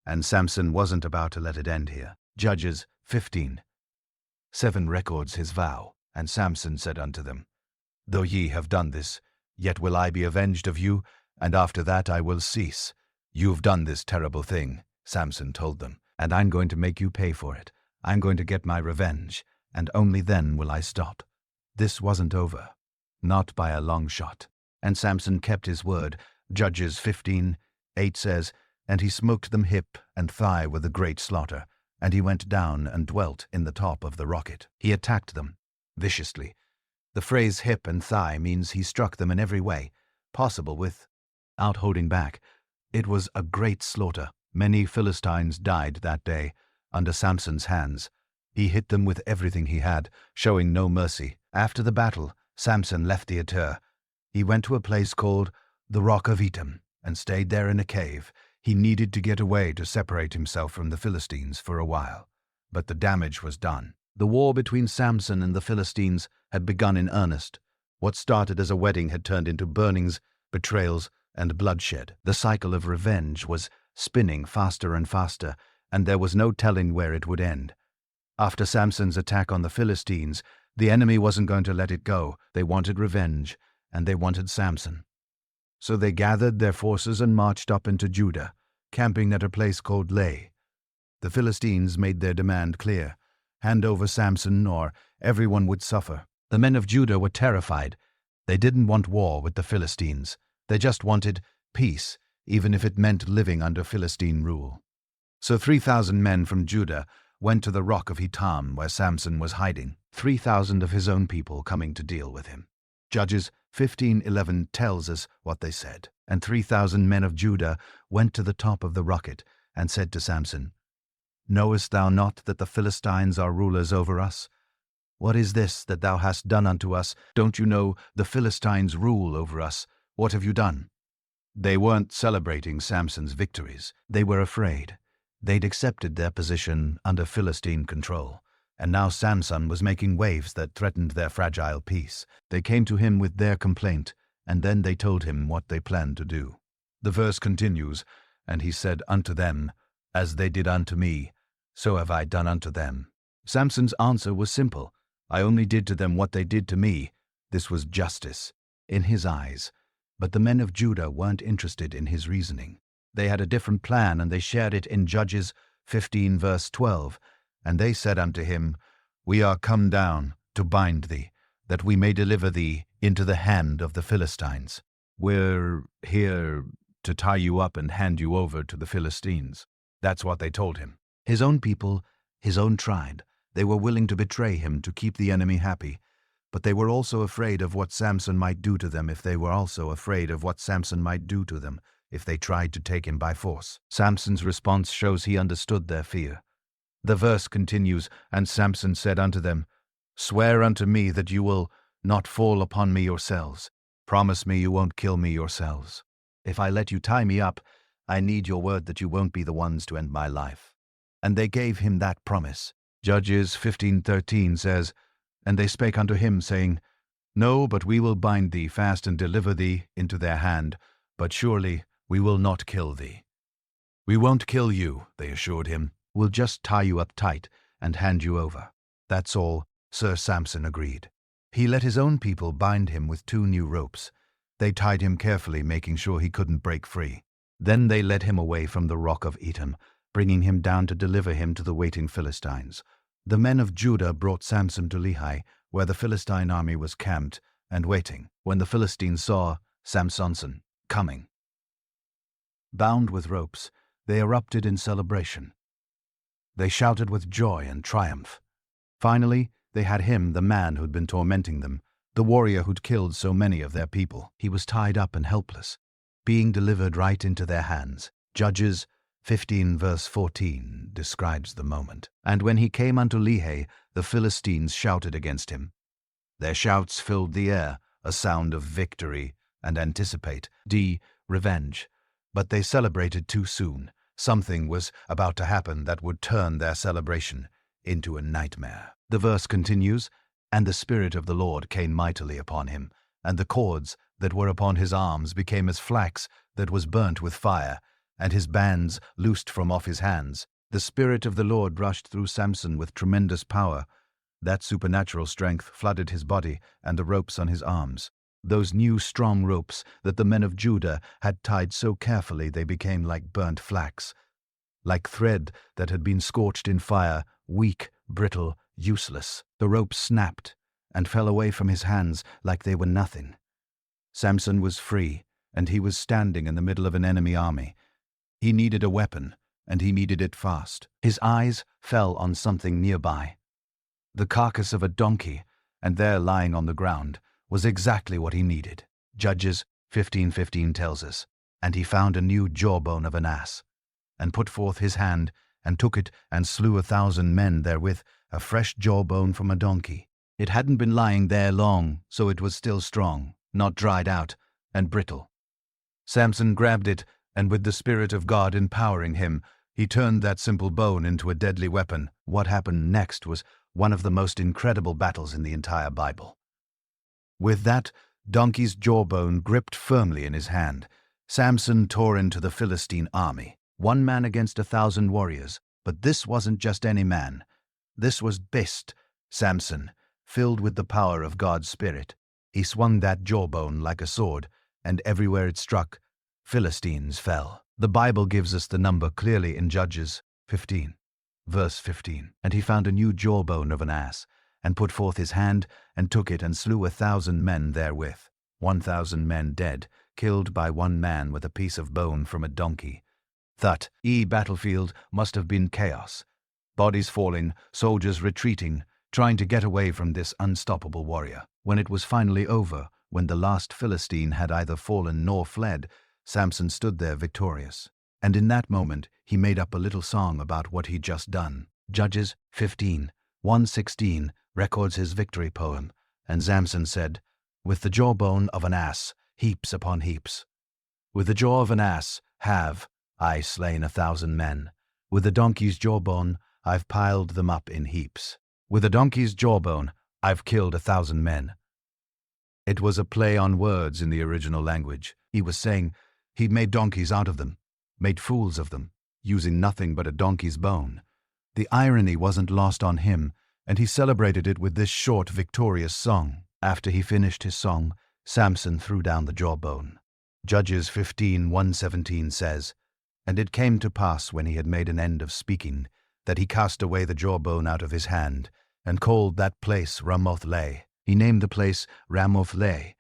And Samson wasn't about to let it end here. Judges 15:7 records his vow. And Samson said unto them, Though ye have done this, yet will I be avenged of you, and after that I will cease. You've done this terrible thing, Samson told them, and I'm going to make you pay for it. I'm going to get my revenge, and only then will I stop. This wasn't over. Not by a long shot. And Samson kept his word. Judges 15:8 says, And he smote them hip and thigh with a great slaughter, and he went down and dwelt in the top of the rocket. He attacked them viciously. The phrase hip and thigh means he struck them in every way possible without holding back. It was a great slaughter. Many Philistines died that day under Samson's hands. He hit them with everything he had, showing no mercy. After the battle, Samson left the Theater. He went to a place called the Rock of Etam and stayed there in a cave. He needed to get away to separate himself from the Philistines for a while. But the damage was done. The war between Samson and the Philistines had begun in earnest. What started as a wedding had turned into burnings, betrayals, and bloodshed. The cycle of revenge was spinning faster and faster, and there was no telling where it would end. After Samson's attack on the Philistines, the enemy wasn't going to let it go. They wanted revenge, and they wanted Samson. So they gathered their forces and marched up into Judah, camping at a place called Lay. The Philistines made their demand clear: hand over Samson or everyone would suffer. The men of Judah were terrified. They didn't want war with the Philistines. They just wanted peace, even if it meant living under Philistine rule. So 3,000 men from Judah went to the rock of Etam where Samson was hiding, 3,000 of his own people coming to deal with him. Judges 15:11 tells us what they said. And 3,000 men of Judah went to the top of the rocket and said to Samson, Knowest thou not that the Philistines are rulers over us? What is this that thou hast done unto us? Don't you know the Philistines rule over us? What have you done? They weren't celebrating Samson's victories. They were afraid. They'd accepted their position under Philistine control, and now Samson was making waves that threatened their fragile peace. They came to him with their complaint, and then they told him what they planned to do. The verse continues, And he said unto them, As they did unto me, so have I done unto them. Samson's answer was simple. I only did to them what they did to me. This was justice in his eyes. But the men of Judah weren't interested in his reasoning. They had a different plan, and they shared it in Judges 15 verse 12. And they said unto him, We are come down to bind thee, that we may deliver thee into the hand of the Philistines. We're here to tie you up and hand you over to the Philistines. That's what they told him. His own people, his own tribe, they were willing to betray him to keep the enemy happy. But they were also afraid of what Samson might do to them if they were also afraid of what Samson might do to them if they tried to take him by force. Samson's response shows he understood their fear. The verse continues, And Samson said unto them, Swear unto me that you will not fall upon me yourselves. Promise me you won't kill me yourselves. If I let you tie me up, I need your word that you won't be the ones to end my life. And they gave him that promise. Judges 15:13 says, And they spake unto him, saying, No, but we will bind thee fast and deliver thee into their hand, but surely we will not kill thee. We won't kill you, they assured him. We'll just tie you up tight and hand you over. That's all. Sir Samson agreed. He let his own people bind him with 2 new ropes. They tied him carefully, making sure he couldn't break free. Then they led him away from the rock of Etam, bringing him down to deliver him to the waiting Philistines. The men of Judah brought Samson to Lehi, where the Philistine army was camped and waiting. When the Philistines saw Samson coming, bound with ropes, they erupted in celebration. They shouted with joy and triumph. Finally, they had him, the man who'd been tormenting them, the warrior who'd killed so many of their people. He was tied up and helpless, being delivered right into their hands. Judges 15 verse 14 describes the moment. And when he came unto Lehi, the Philistines shouted against him. Their shouts filled the air, a sound of victory and revenge. But they celebrated too soon. Something was about to happen that would turn their celebration into a nightmare. The verse continues, And the Spirit of the Lord came mightily upon him, and the cords that were upon his arms became as flax that was burnt with fire, and his bands loosed from off his hands. The Spirit of the Lord rushed through Samson with tremendous power, That supernatural strength flooded his body and the ropes on his arms. Those new strong ropes that the men of Judah had tied so carefully they became like burnt flax, like thread that had been scorched in fire, weak, brittle, useless. The ropes snapped and fell away from his hands like they were nothing. Samson was free, and he was standing in the middle of an enemy army. He needed a weapon, and he needed it fast. His eyes fell on something nearby. The carcass of a donkey, and there lying on the ground, was exactly what he needed. Judges 15:15 tells us, "And he found a new jawbone of an ass, and put forth his hand, and took it, and slew 1,000 men therewith, a fresh jawbone from a donkey." It hadn't been lying there long, so it was still strong, not dried out, and brittle. Samson grabbed it, and with the Spirit of God empowering him, he turned that simple bone into a deadly weapon. What happened next was one of the most incredible battles in the entire Bible. With that donkey's jawbone gripped firmly in his hand, Samson tore into the Philistine army, 1 man against 1,000 warriors. But this wasn't just any man. This was Beast Samson, filled with the power of God's Spirit. He swung that jawbone like a sword, and everywhere it struck, Philistines fell. The Bible gives us the number clearly in Judges 15, verse 15. "And he found a new jawbone of an ass, and put forth his hand, and took it, and slew 1,000 men therewith. 1,000 men dead, killed by 1 man with a piece of bone from a donkey." That battlefield must have been chaos. Bodies falling, soldiers retreating, trying to get away from this unstoppable warrior. When it was finally over, when the last Philistine had either fallen nor fled, Samson stood there victorious. And in that moment, he made up a little song about what he'd just done. Judges 15:1-16 records his victory poem, and Samson said, "With the jawbone of an ass, heaps upon heaps. With the jaw of an ass have I slain 1,000 men. With the donkey's jawbone, I've piled them up in heaps. With the donkey's jawbone, I've killed 1,000 men." It was a play on words in the original language. He was saying he'd made donkeys out of them, made fools of them, using nothing but a donkey's bone. The irony wasn't lost on him, and he celebrated it with this short, victorious song. After he finished his song, Samson threw down the jawbone. Judges 15:1-17 says, "And it came to pass when he had made an end of speaking, that he cast away the jawbone out of his hand, and called that place Ramoth-Leh. He named the place Ramoth-Leh,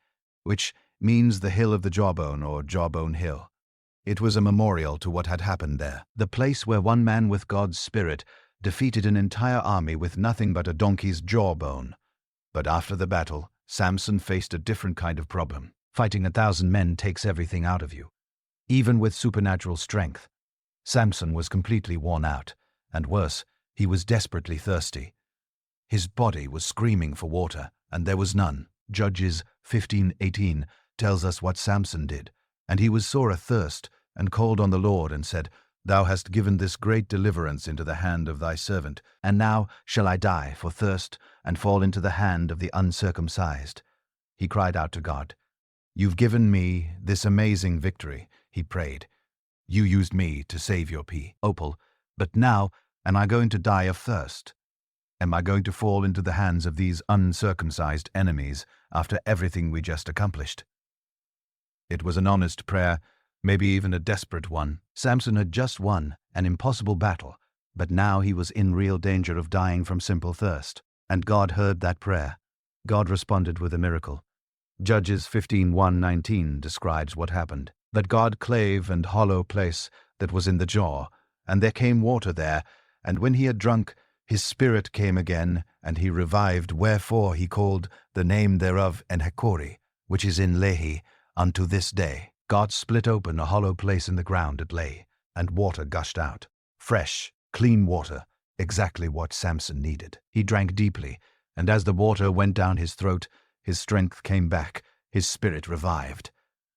which means the hill of the jawbone, or jawbone hill. It was a memorial to what had happened there, the place where 1 man with God's Spirit defeated an entire army with nothing but a donkey's jawbone. But after the battle, Samson faced a different kind of problem. Fighting 1,000 men takes everything out of you. Even with supernatural strength, Samson was completely worn out, and worse, he was desperately thirsty. His body was screaming for water, and there was none. Judges 15:18 tells us what Samson did. "And he was sore athirst, and called on the Lord, and said, Thou hast given this great deliverance into the hand of thy servant, and now shall I die for thirst, and fall into the hand of the uncircumcised." He cried out to God. "You've given me this amazing victory," he prayed. "You used me to save your people, but now am I going to die of thirst? Am I going to fall into the hands of these uncircumcised enemies after everything we just accomplished?" It was an honest prayer, maybe even a desperate one. Samson had just won an impossible battle, but now he was in real danger of dying from simple thirst. And God heard that prayer. God responded with a miracle. Judges 15:1-19 describes what happened. "That God clave and hollow place that was in the jaw, and there came water there, and when he had drunk, his spirit came again, and he revived, wherefore he called the name thereof Enhekori, which is in Lehi, unto this day." God split open a hollow place in the ground at Lehi, and water gushed out. Fresh, clean water, exactly what Samson needed. He drank deeply, and as the water went down his throat, his strength came back, his spirit revived.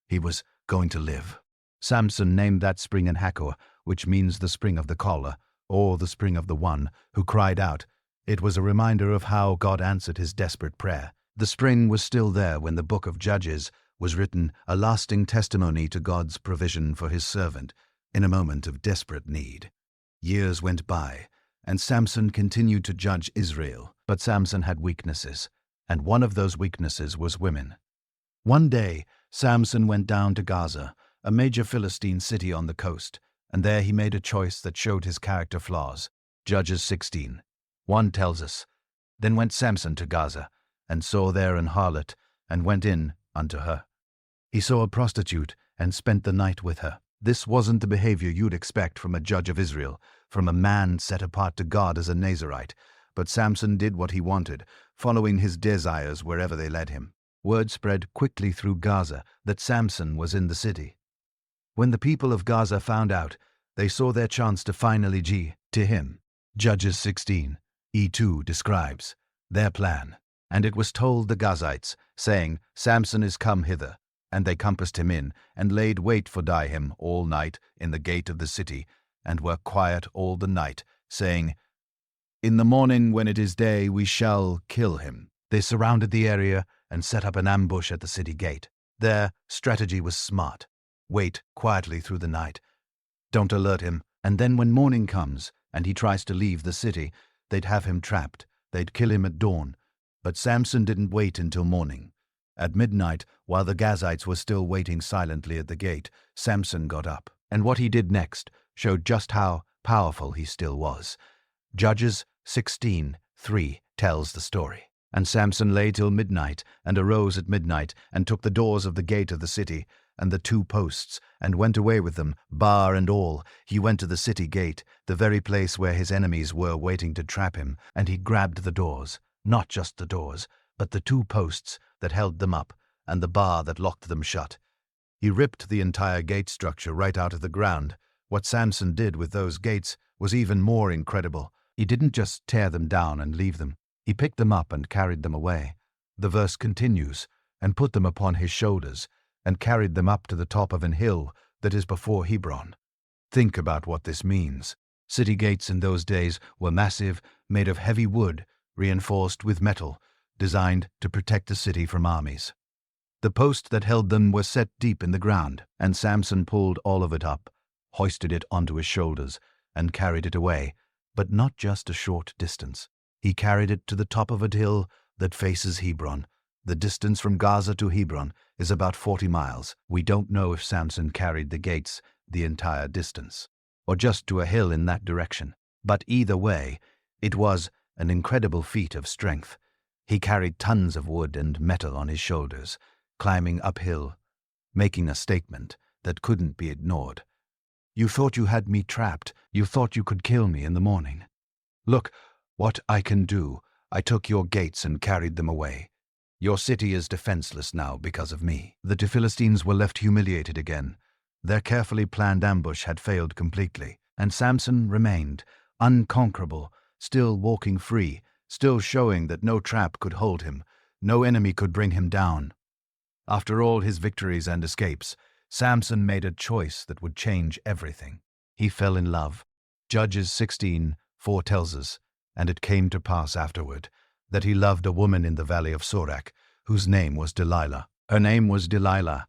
He was going to live. Samson named that spring Enhekor, which means the spring of the caller, or the spring of the one who cried out. It was a reminder of how God answered his desperate prayer. The spring was still there when the book of Judges was written, a lasting testimony to God's provision for his servant in a moment of desperate need. Years went by, and Samson continued to judge Israel. But Samson had weaknesses, and one of those weaknesses was women. One day, Samson went down to Gaza, a major Philistine city on the coast, and there he made a choice that showed his character flaws. Judges 16:1 tells us, "Then went Samson to Gaza, and saw there an harlot, and went in unto her. He saw a prostitute, and spent the night with her." This wasn't the behavior you'd expect from a judge of Israel, from a man set apart to God as a Nazirite, but Samson did what he wanted, following his desires wherever they led him. Word spread quickly through Gaza that Samson was in the city. When the people of Gaza found out, they saw their chance to finally to him. Judges 16:2 describes their plan. "And it was told the Gazites, saying, Samson is come hither. And they compassed him in, and laid wait for him all night in the gate of the city, and were quiet all the night, saying, In the morning when it is day we shall kill him." They surrounded the area and set up an ambush at the city gate. Their strategy was smart. Wait quietly through the night. Don't alert him, and then when morning comes and he tries to leave the city, they'd have him trapped. They'd kill him at dawn. But Samson didn't wait until morning. At midnight, while the Gazites were still waiting silently at the gate, Samson got up. And what he did next showed just how powerful he still was. Judges 16:3 tells the story. "And Samson lay till midnight, and arose at midnight, and took the doors of the gate of the city, and the 2 posts, and went away with them, bar and all. He went to the city gate, the very place where his enemies were waiting to trap him, and he grabbed the doors, not just the doors, but the 2 posts that held them up, and the bar that locked them shut. He ripped the entire gate structure right out of the ground. What Samson did with those gates was even more incredible. He didn't just tear them down and leave them. He picked them up and carried them away." The verse continues, "and put them upon his shoulders, and carried them up to the top of an hill that is before Hebron." Think about what this means. City gates in those days were massive, made of heavy wood, reinforced with metal, designed to protect the city from armies. The posts that held them were set deep in the ground, and Samson pulled all of it up, hoisted it onto his shoulders, and carried it away, but not just a short distance. He carried it to the top of a hill that faces Hebron. The distance from Gaza to Hebron is about 40 miles. We don't know if Samson carried the gates the entire distance, or just to a hill in that direction. But either way, it was an incredible feat of strength. He carried tons of wood and metal on his shoulders, climbing uphill, making a statement that couldn't be ignored. "You thought you had me trapped. You thought you could kill me in the morning. Look what I can do. I took your gates and carried them away. Your city is defenseless now because of me." The Philistines were left humiliated again. Their carefully planned ambush had failed completely, and Samson remained, unconquerable, still walking free, still showing that no trap could hold him, no enemy could bring him down. After all his victories and escapes, Samson made a choice that would change everything. He fell in love. Judges 16:4 tells us, "And it came to pass afterward, that he loved a woman in the valley of Sorek, whose name was Delilah. Her name was Delilah,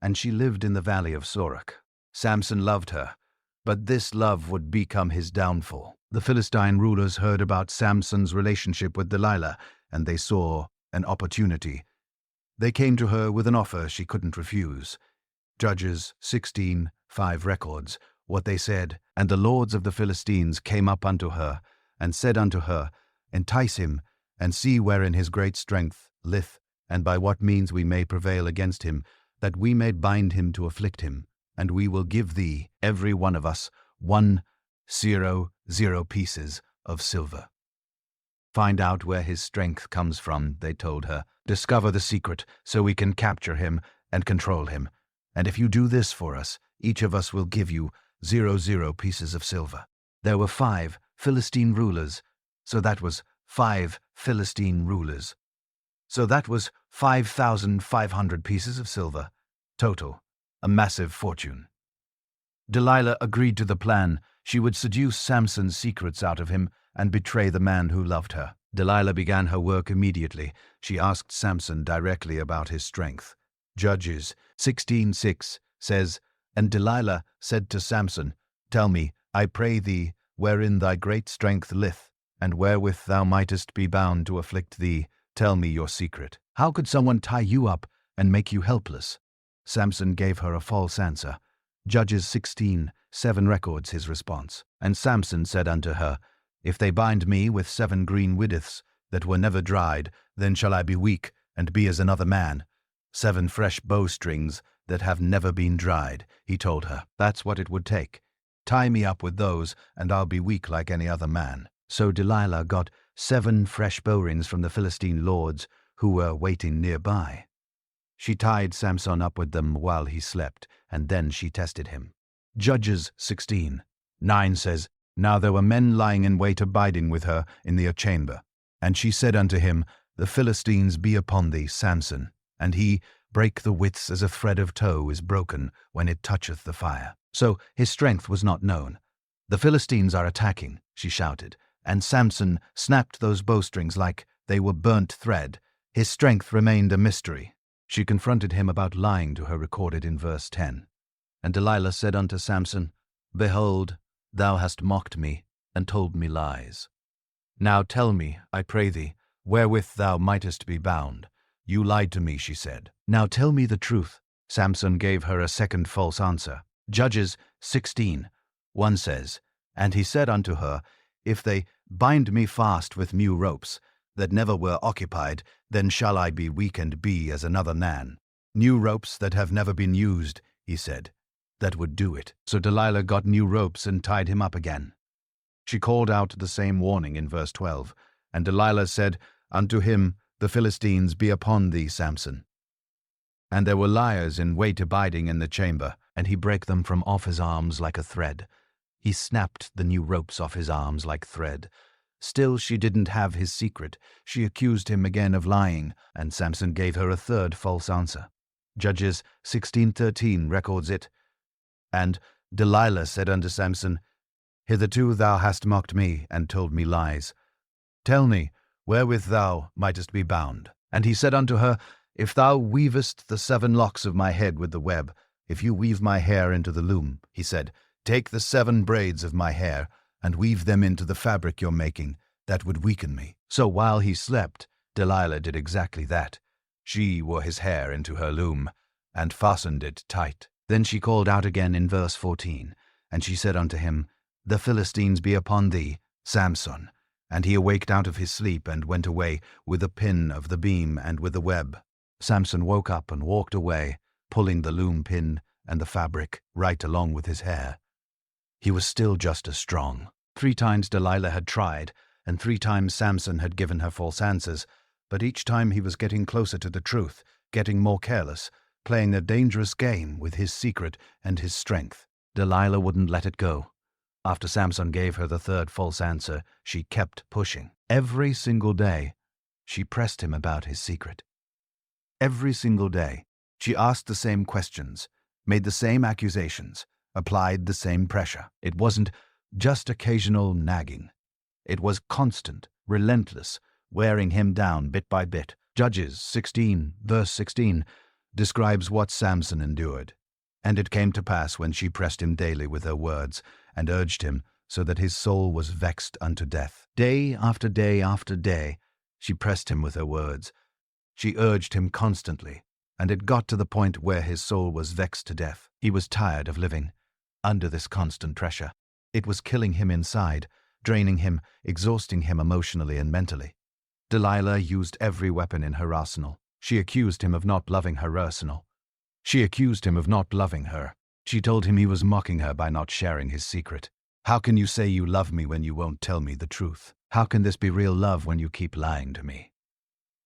and she lived in the valley of Sorek. Samson loved her, but this love would become his downfall. The Philistine rulers heard about Samson's relationship with Delilah, and they saw an opportunity. They came to her with an offer she couldn't refuse. Judges 16:5 records what they said. "And the lords of the Philistines came up unto her, and said unto her, Entice him, and see wherein his great strength lieth, and by what means we may prevail against him, that we may bind him to afflict him. And we will give thee, every one of us, 100 pieces of silver. Find out where his strength comes from," they told her. "Discover the secret, so we can capture him and control him. And if you do this for us, each of us will give you 00 pieces of silver." There were 5 Philistine rulers, so that was 5 Philistine rulers. So that was 5,500 pieces of silver. Total, a massive fortune. Delilah agreed to the plan. She would seduce Samson's secrets out of him and betray the man who loved her. Delilah began her work immediately. She asked Samson directly about his strength. Judges 16:6 says, "And Delilah said to Samson, Tell me, I pray thee, wherein thy great strength lieth, and wherewith thou mightest be bound to afflict thee, tell me your secret. How could someone tie you up and make you helpless? Samson gave her a false answer. Judges 16:7 records his response. And Samson said unto her, If they bind me with 7 green widdiths that were never dried, then shall I be weak, and be as another man. 7 fresh bowstrings that have never been dried, he told her. That's what it would take. Tie me up with those, and I'll be weak like any other man. So Delilah got 7 fresh bowrings from the Philistine lords who were waiting nearby. She tied Samson up with them while he slept, and then she tested him. Judges 16:9 says, Now there were men lying in wait abiding with her in the chamber. And she said unto him, The Philistines be upon thee, Samson. And he brake the withs as a thread of tow is broken when it toucheth the fire. So his strength was not known. The Philistines are attacking, she shouted, and Samson snapped those bowstrings like they were burnt thread. His strength remained a mystery. She confronted him about lying to her, recorded in verse 10. And Delilah said unto Samson, Behold, thou hast mocked me, and told me lies. Now tell me, I pray thee, wherewith thou mightest be bound. You lied to me, she said. Now tell me the truth. Samson gave her a second false answer. Judges 16:1 says, And he said unto her, If they bind me fast with new ropes, that never were occupied, then shall I be weak and be as another man. New ropes that have never been used, he said. That would do it. So Delilah got new ropes and tied him up again. She called out the same warning in verse 12. And Delilah said unto him, The Philistines be upon thee, Samson. And there were liars in wait abiding in the chamber, and he brake them from off his arms like a thread. He snapped the new ropes off his arms like thread. Still she didn't have his secret. She accused him again of lying, and Samson gave her a third false answer. Judges 16:13 records it. And Delilah said unto Samson, Hitherto thou hast mocked me, and told me lies. Tell me, wherewith thou mightest be bound. And he said unto her, If thou weavest the 7 locks of my head with the web, if you weave my hair into the loom, he said, Take the 7 braids of my hair, and weave them into the fabric you're making, that would weaken me. So while he slept, Delilah did exactly that. She wore his hair into her loom, and fastened it tight. Then she called out again in verse 14, and she said unto him, The Philistines be upon thee, Samson. And he awaked out of his sleep, and went away with the pin of the beam and with the web. Samson woke up and walked away, pulling the loom pin and the fabric right along with his hair. He was still just as strong. 3 times Delilah had tried, and 3 times Samson had given her false answers, but each time he was getting closer to the truth, getting more careless, playing a dangerous game with his secret and his strength. Delilah wouldn't let it go. After Samson gave her the 3rd false answer, she kept pushing. Every single day, she pressed him about his secret. Every single day, she asked the same questions, made the same accusations, applied the same pressure. It wasn't just occasional nagging. It was constant, relentless, wearing him down bit by bit. Judges 16, verse 16, describes what Samson endured. And it came to pass when she pressed him daily with her words, and urged him, so that his soul was vexed unto death. Day after day after day, she pressed him with her words. She urged him constantly, and it got to the point where his soul was vexed to death. He was tired of living under this constant pressure. It was killing him inside, draining him, exhausting him emotionally and mentally. Delilah used every weapon in her arsenal. She accused him of not loving her arsenal. She accused him of not loving her. She told him he was mocking her by not sharing his secret. How can you say you love me when you won't tell me the truth? How can this be real love when you keep lying to me?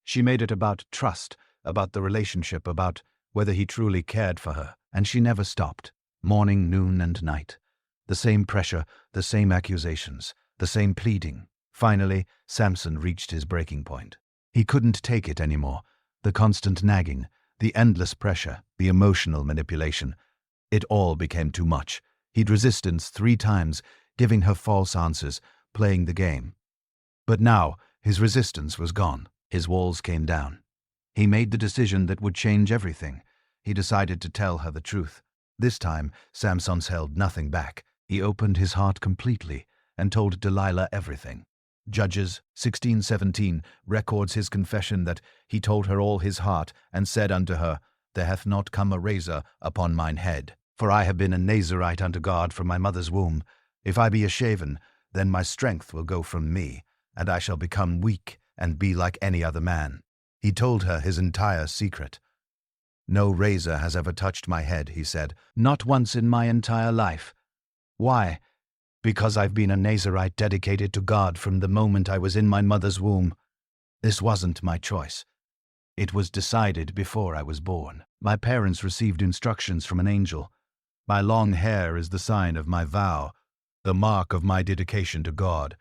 She made it about trust, about the relationship, about whether he truly cared for her, and she never stopped. Morning, noon, and night. The same pressure, the same accusations, the same pleading. Finally, Samson reached his breaking point. He couldn't take it anymore. The constant nagging, the endless pressure, the emotional manipulation. It all became too much. He'd resistance 3 times, giving her false answers, playing the game. But now, his resistance was gone. His walls came down. He made the decision that would change everything. He decided to tell her the truth. This time, Samson held nothing back. He opened his heart completely and told Delilah everything. Judges 16:17 records his confession that he told her all his heart, and said unto her, There hath not come a razor upon mine head. For I have been a Nazirite unto God from my mother's womb. If I be a shaven, then my strength will go from me, and I shall become weak, and be like any other man. He told her his entire secret. No razor has ever touched my head, he said, not once in my entire life. Why? Because I've been a Nazirite dedicated to God from the moment I was in my mother's womb. This wasn't my choice. It was decided before I was born. My parents received instructions from an angel. My long hair is the sign of my vow, the mark of my dedication to God.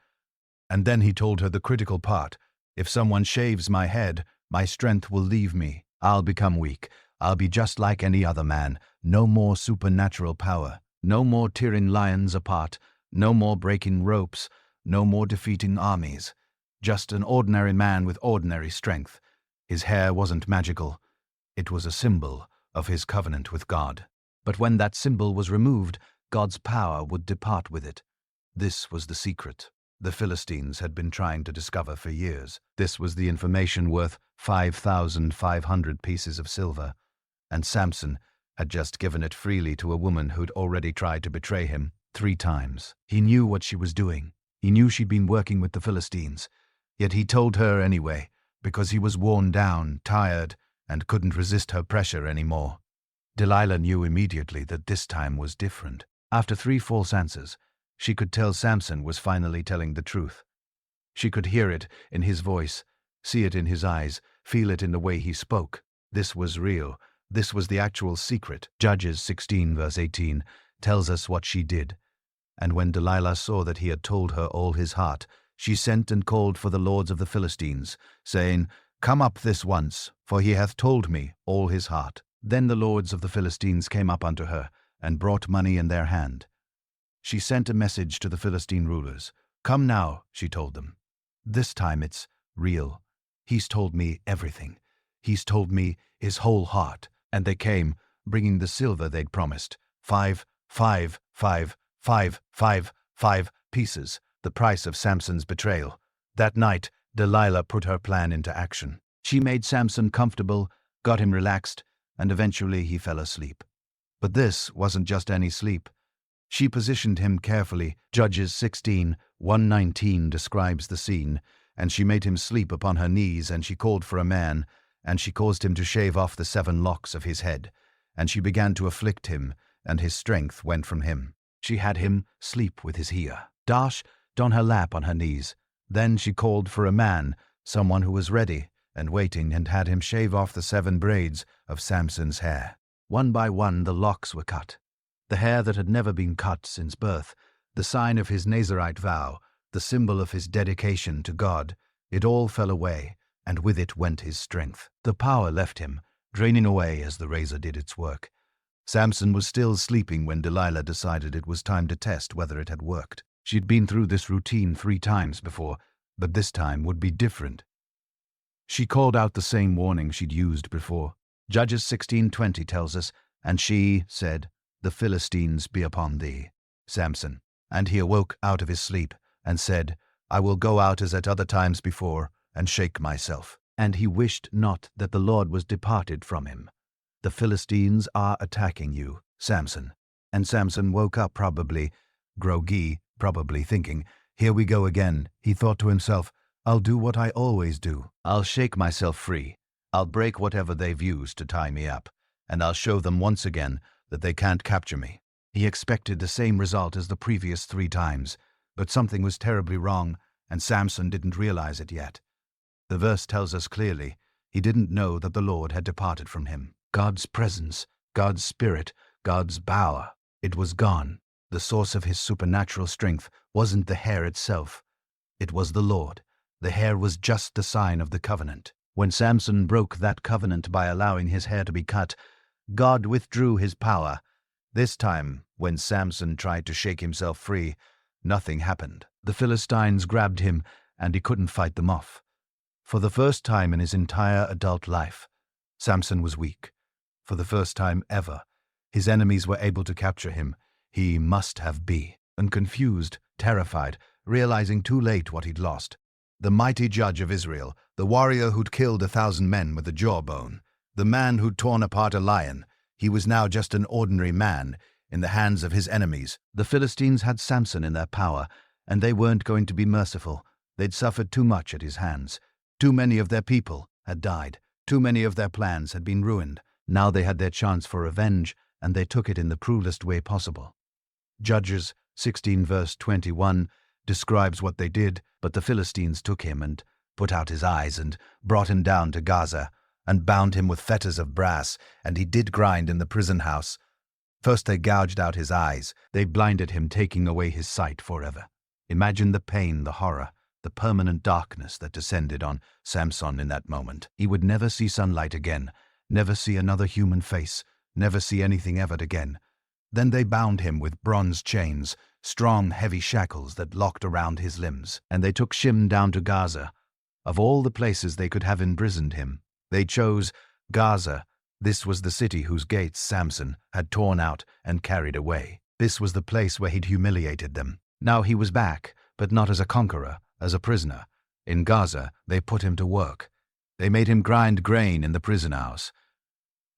And then he told her the critical part. If someone shaves my head, my strength will leave me. I'll become weak. I'll be just like any other man. No more supernatural power. No more tearing lions apart. No more breaking ropes. No more defeating armies. Just an ordinary man with ordinary strength. His hair wasn't magical. It was a symbol of his covenant with God. But when that symbol was removed, God's power would depart with it. This was the secret the Philistines had been trying to discover for years. This was the information worth 5,500 pieces of silver, and Samson had just given it freely to a woman who'd already tried to betray him 3 times. He knew what she was doing. He knew she'd been working with the Philistines. Yet he told her anyway, because he was worn down, tired, and couldn't resist her pressure anymore. Delilah knew immediately that this time was different. After 3 false answers, she could tell Samson was finally telling the truth. She could hear it in his voice, see it in his eyes, feel it in the way he spoke. This was real. This was the actual secret. Judges 16 verse 18 tells us what she did. And when Delilah saw that he had told her all his heart, she sent and called for the lords of the Philistines, saying, Come up this once, for he hath told me all his heart. Then the lords of the Philistines came up unto her, and brought money in their hand. She sent a message to the Philistine rulers. Come now, she told them. This time it's real. He's told me everything. He's told me his whole heart. And they came, bringing the silver they'd promised. 5 pieces, the price of Samson's betrayal. That night, Delilah put her plan into action. She made Samson comfortable, got him relaxed, and eventually he fell asleep. But this wasn't just any sleep. She positioned him carefully. Judges 16:119 describes the scene. And she made him sleep upon her knees, and she called for a man, and she caused him to shave off the 7 locks of his head. And she began to afflict him, and his strength went from him. She had him sleep with his ear, dashed on her lap on her knees. Then she called for a man, someone who was ready and waiting, and had him shave off the 7 braids of Samson's hair. One by one the locks were cut. The hair that had never been cut since birth, the sign of his Nazirite vow, the symbol of his dedication to God, it all fell away, and with it went his strength. The power left him, draining away as the razor did its work. Samson was still sleeping when Delilah decided it was time to test whether it had worked. She'd been through this routine 3 times before, but this time would be different. She called out the same warning she'd used before. Judges 16:20 tells us, And she said, The Philistines be upon thee, Samson. And he awoke out of his sleep, and said, I will go out as at other times before, and shake myself. And he wished not that the Lord was departed from him. The Philistines are attacking you, Samson. And Samson woke up probably, groggy, probably thinking, Here we go again. He thought to himself, I'll do what I always do. I'll shake myself free. I'll break whatever they've used to tie me up, and I'll show them once again that they can't capture me. He expected the same result as the previous 3 times, but something was terribly wrong, and Samson didn't realize it yet. The verse tells us clearly, he didn't know that the Lord had departed from him. God's presence, God's spirit, God's power, it was gone. The source of his supernatural strength wasn't the hair itself. It was the Lord. The hair was just the sign of the covenant. When Samson broke that covenant by allowing his hair to be cut, God withdrew his power. This time, when Samson tried to shake himself free, nothing happened. The Philistines grabbed him, and he couldn't fight them off. For the first time in his entire adult life, Samson was weak. For the first time ever, his enemies were able to capture him. He must have been. And confused, terrified, realizing too late what he'd lost. The mighty judge of Israel, the warrior who'd killed 1,000 men with a jawbone, the man who'd torn apart a lion, he was now just an ordinary man in the hands of his enemies. The Philistines had Samson in their power, and they weren't going to be merciful. They'd suffered too much at his hands. Too many of their people had died. Too many of their plans had been ruined. Now they had their chance for revenge, and they took it in the cruelest way possible. Judges 16 verse 21 describes what they did, but the Philistines took him and put out his eyes and brought him down to Gaza and bound him with fetters of brass, and he did grind in the prison house. First they gouged out his eyes. They blinded him, taking away his sight forever. Imagine the pain, the horror, the permanent darkness that descended on Samson in that moment. He would never see sunlight again, never see another human face, never see anything ever again. Then they bound him with bronze chains, strong, heavy shackles that locked around his limbs, and they took him down to Gaza. Of all the places they could have imprisoned him, they chose Gaza. This was the city whose gates Samson had torn out and carried away. This was the place where he'd humiliated them. Now he was back, but not as a conqueror, as a prisoner. In Gaza, they put him to work. They made him grind grain in the prison house.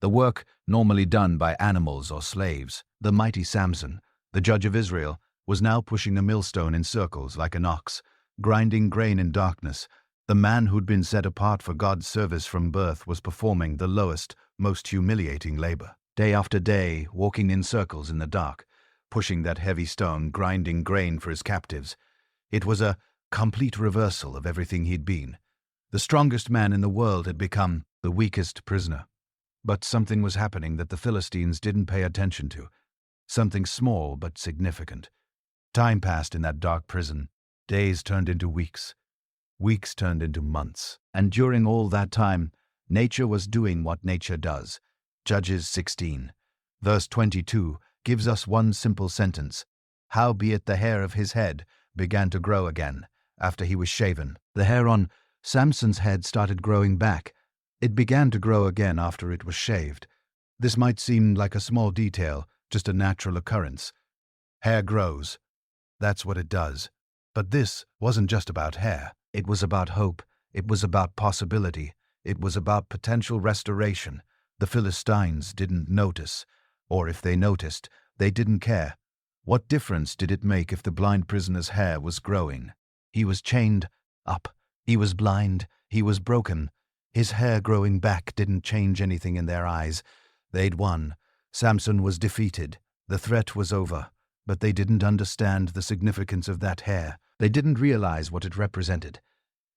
The work normally done by animals or slaves. The mighty Samson, the judge of Israel, was now pushing a millstone in circles like an ox, grinding grain in darkness. The man who'd been set apart for God's service from birth was performing the lowest, most humiliating labor. Day after day, walking in circles in the dark, pushing that heavy stone, grinding grain for his captives. It was a complete reversal of everything he'd been. The strongest man in the world had become the weakest prisoner. But something was happening that the Philistines didn't pay attention to. Something small but significant. Time passed in that dark prison. Days turned into weeks. Weeks turned into months. And during all that time, nature was doing what nature does. Judges 16, verse 22 gives us one simple sentence. Howbeit the hair of his head began to grow again after he was shaven. The hair on Samson's head started growing back. It began to grow again after it was shaved. This might seem like a small detail, just a natural occurrence. Hair grows. That's what it does. But this wasn't just about hair. It was about hope. It was about possibility. It was about potential restoration. The Philistines didn't notice. Or if they noticed, they didn't care. What difference did it make if the blind prisoner's hair was growing? He was chained up. He was blind. He was broken. His hair growing back didn't change anything in their eyes. They'd won. Samson was defeated. The threat was over. But they didn't understand the significance of that hair. They didn't realize what it represented.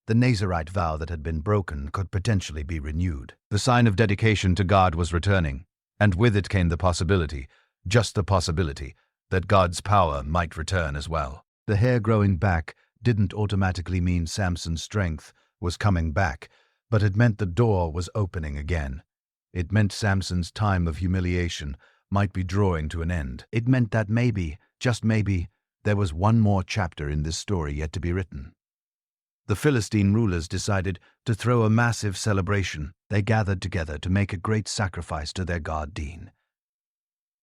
The Nazirite vow that had been broken could potentially be renewed. The sign of dedication to God was returning, and with it came the possibility, just the possibility, that God's power might return as well. The hair growing back didn't automatically mean Samson's strength was coming back, but it meant the door was opening again. It meant Samson's time of humiliation might be drawing to an end. It meant that maybe, just maybe, there was one more chapter in this story yet to be written. The Philistine rulers decided to throw a massive celebration. They gathered together to make a great sacrifice to their god Din.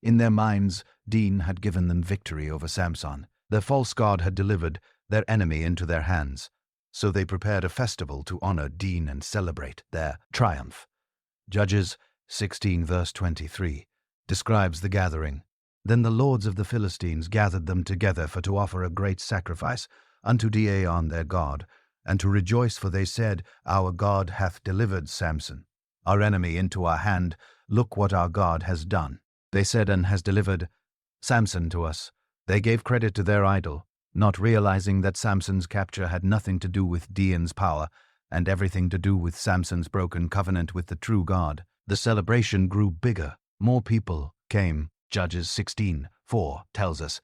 In their minds, Din had given them victory over Samson. Their false god had delivered their enemy into their hands. So they prepared a festival to honor Din and celebrate their triumph. Judges 16 verse 23 describes the gathering. Then the lords of the Philistines gathered them together for to offer a great sacrifice unto Dagon their god, and to rejoice, for they said, Our God hath delivered Samson, our enemy, into our hand. Look what our God has done. They said, and has delivered Samson to us. They gave credit to their idol, not realizing that Samson's capture had nothing to do with Dagon's power and everything to do with Samson's broken covenant with the true God. The celebration grew bigger. More people came. Judges 16:4 tells us,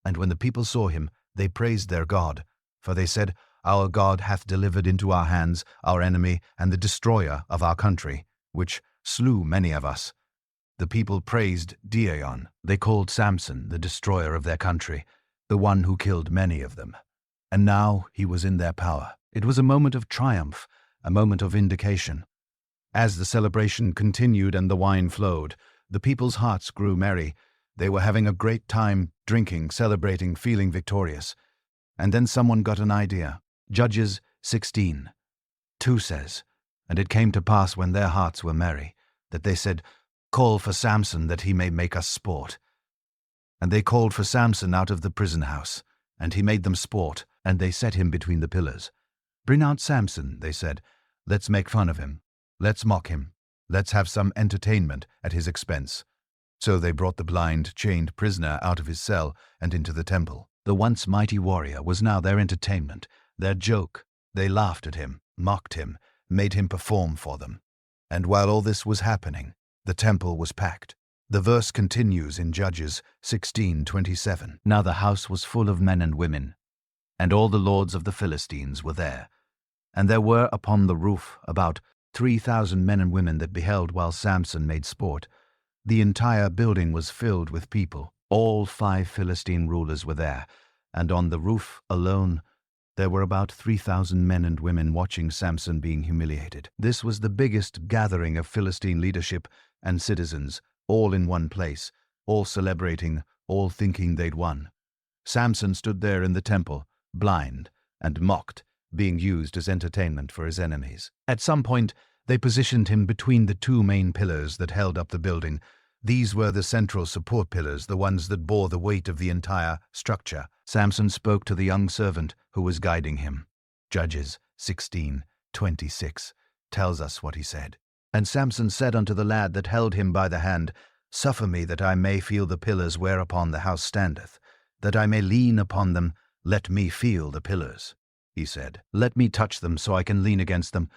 And when the people saw him, they praised their God, for they said, Our God hath delivered into our hands our enemy and the destroyer of our country, which slew many of us. The people praised Dagon. They called Samson the destroyer of their country, the one who killed many of them. And now he was in their power. It was a moment of triumph, a moment of vindication. As the celebration continued and the wine flowed, the people's hearts grew merry. They were having a great time, drinking, celebrating, feeling victorious. And then someone got an idea. Judges 16:2 says, "And it came to pass when their hearts were merry, that they said, Call for Samson, that he may make us sport. And they called for Samson out of the prison house, and he made them sport, and they set him between the pillars. Bring out Samson, they said. Let's make fun of him. Let's mock him. Let's have some entertainment at his expense." So they brought the blind, chained prisoner out of his cell and into the temple. The once mighty warrior was now their entertainment, their joke. They laughed at him, mocked him, made him perform for them. And while all this was happening, the temple was packed. The verse continues in Judges 16:27. "Now the house was full of men and women, and all the lords of the Philistines were there. And there were upon the roof about 3,000 men and women that beheld while Samson made sport. The entire building was filled with people. All 5 Philistine rulers were there, and on the roof alone there were about 3,000 men and women watching Samson being humiliated." This was the biggest gathering of Philistine leadership and citizens, all in one place, all celebrating, all thinking they'd won. Samson stood there in the temple, blind and mocked, being used as entertainment for his enemies. At some point, they positioned him between the 2 main pillars that held up the building. These were the central support pillars, the ones that bore the weight of the entire structure. Samson spoke to the young servant who was guiding him. Judges 16:26 tells us what he said. "And Samson said unto the lad that held him by the hand, Suffer me that I may feel the pillars whereupon the house standeth, that I may lean upon them. Let me feel the pillars," he said. "Let me touch them so I can lean against them."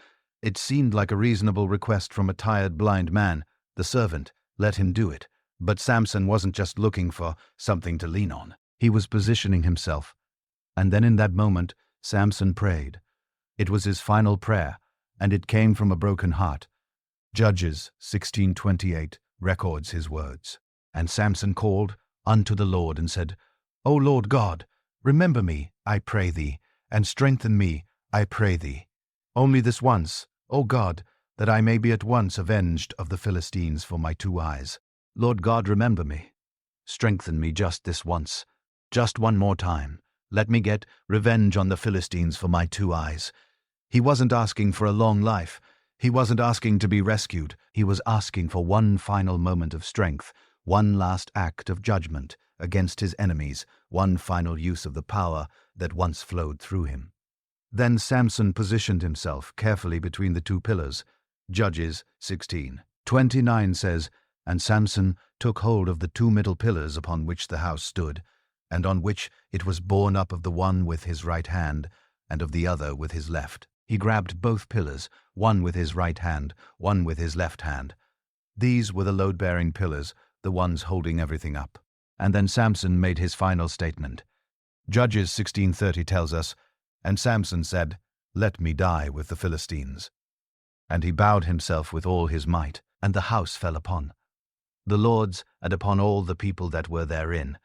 It seemed like a reasonable request from a tired blind man. The servant let him do it. But Samson wasn't just looking for something to lean on. He was positioning himself. And then in that moment, Samson prayed. It was his final prayer, and it came from a broken heart. Judges 16:28 records his words. "And Samson called unto the Lord and said, O Lord God, remember me, I pray thee, and strengthen me, I pray thee. Only this once, O God, that I may be at once avenged of the Philistines for my 2 eyes. Lord God, remember me. Strengthen me just this once, just one more time. Let me get revenge on the Philistines for my 2 eyes." He wasn't asking for a long life. He wasn't asking to be rescued. He was asking for one final moment of strength, one last act of judgment against his enemies, one final use of the power that once flowed through him. Then Samson positioned himself carefully between the 2 pillars. Judges 16:29 says, "And Samson took hold of the 2 middle pillars upon which the house stood, and on which it was borne up of the one with his right hand, and of the other with his left. He grabbed both pillars, one with his right hand, one with his left hand. These were the load-bearing pillars, the ones holding everything up." And then Samson made his final statement. Judges 16:30 tells us, "And Samson said, Let me die with the Philistines. And he bowed himself with all his might, and the house fell upon the lords and upon all the people that were therein.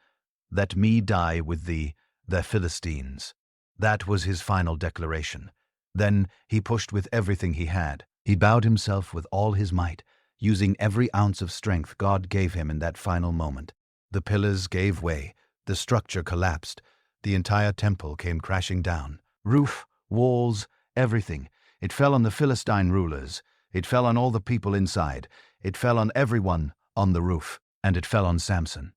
Let me die with the Philistines." That was his final declaration. Then he pushed with everything he had. He bowed himself with all his might, using every ounce of strength God gave him in that final moment. The pillars gave way. The structure collapsed. The entire temple came crashing down. Roof, walls, everything. It fell on the Philistine rulers. It fell on all the people inside. It fell on everyone on the roof. And it fell on Samson.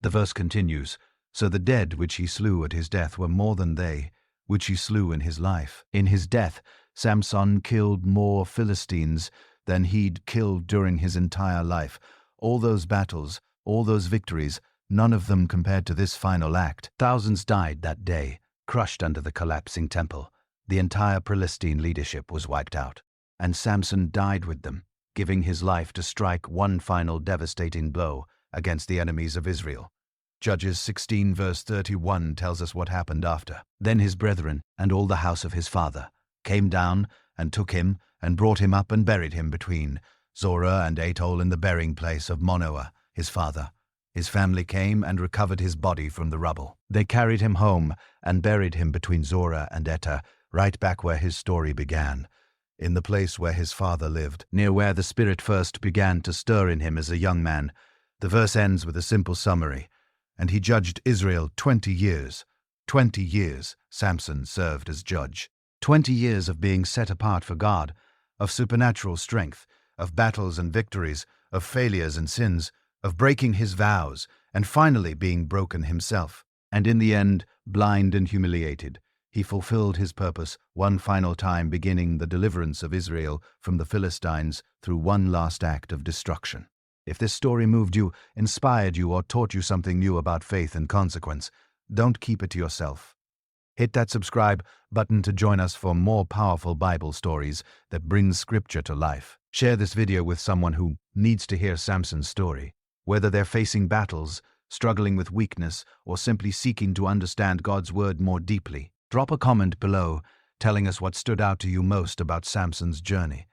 The verse continues, "So the dead which he slew at his death were more than they which he slew in his life. In his death, Samson killed more Philistines than he'd killed during his entire life. All those battles, all those victories, none of them compared to this final act. Thousands died that day, crushed under the collapsing temple. The entire Philistine leadership was wiped out. And Samson died with them, giving his life to strike one final devastating blow against the enemies of Israel. Judges 16 verse 31 tells us what happened after. "Then his brethren and all the house of his father came down and took him and brought him up and buried him between Zorah and Ethol in the burying place of Manoah, his father. His family came and recovered his body from the rubble. They carried him home and buried him between Zorah and Ethol, right back where his story began, in the place where his father lived, near where the Spirit first began to stir in him as a young man." The verse ends with a simple summary. "And he judged Israel 20 years. 20 years Samson served as judge. 20 years of being set apart for God, of supernatural strength, of battles and victories, of failures and sins, of breaking his vows, and finally being broken himself. And in the end, blind and humiliated, he fulfilled his purpose one final time, beginning the deliverance of Israel from the Philistines through one last act of destruction. If this story moved you, inspired you, or taught you something new about faith and consequence, don't keep it to yourself. Hit that subscribe button to join us for more powerful Bible stories that bring Scripture to life. Share this video with someone who needs to hear Samson's story. Whether they're facing battles, struggling with weakness, or simply seeking to understand God's Word more deeply, drop a comment below telling us what stood out to you most about Samson's journey.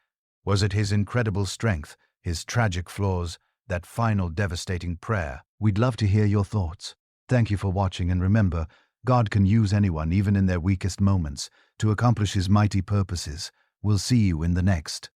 Was it his incredible strength, his tragic flaws, that final devastating prayer? We'd love to hear your thoughts. Thank you for watching, and remember, God can use anyone, even in their weakest moments, to accomplish His mighty purposes. We'll see you in the next.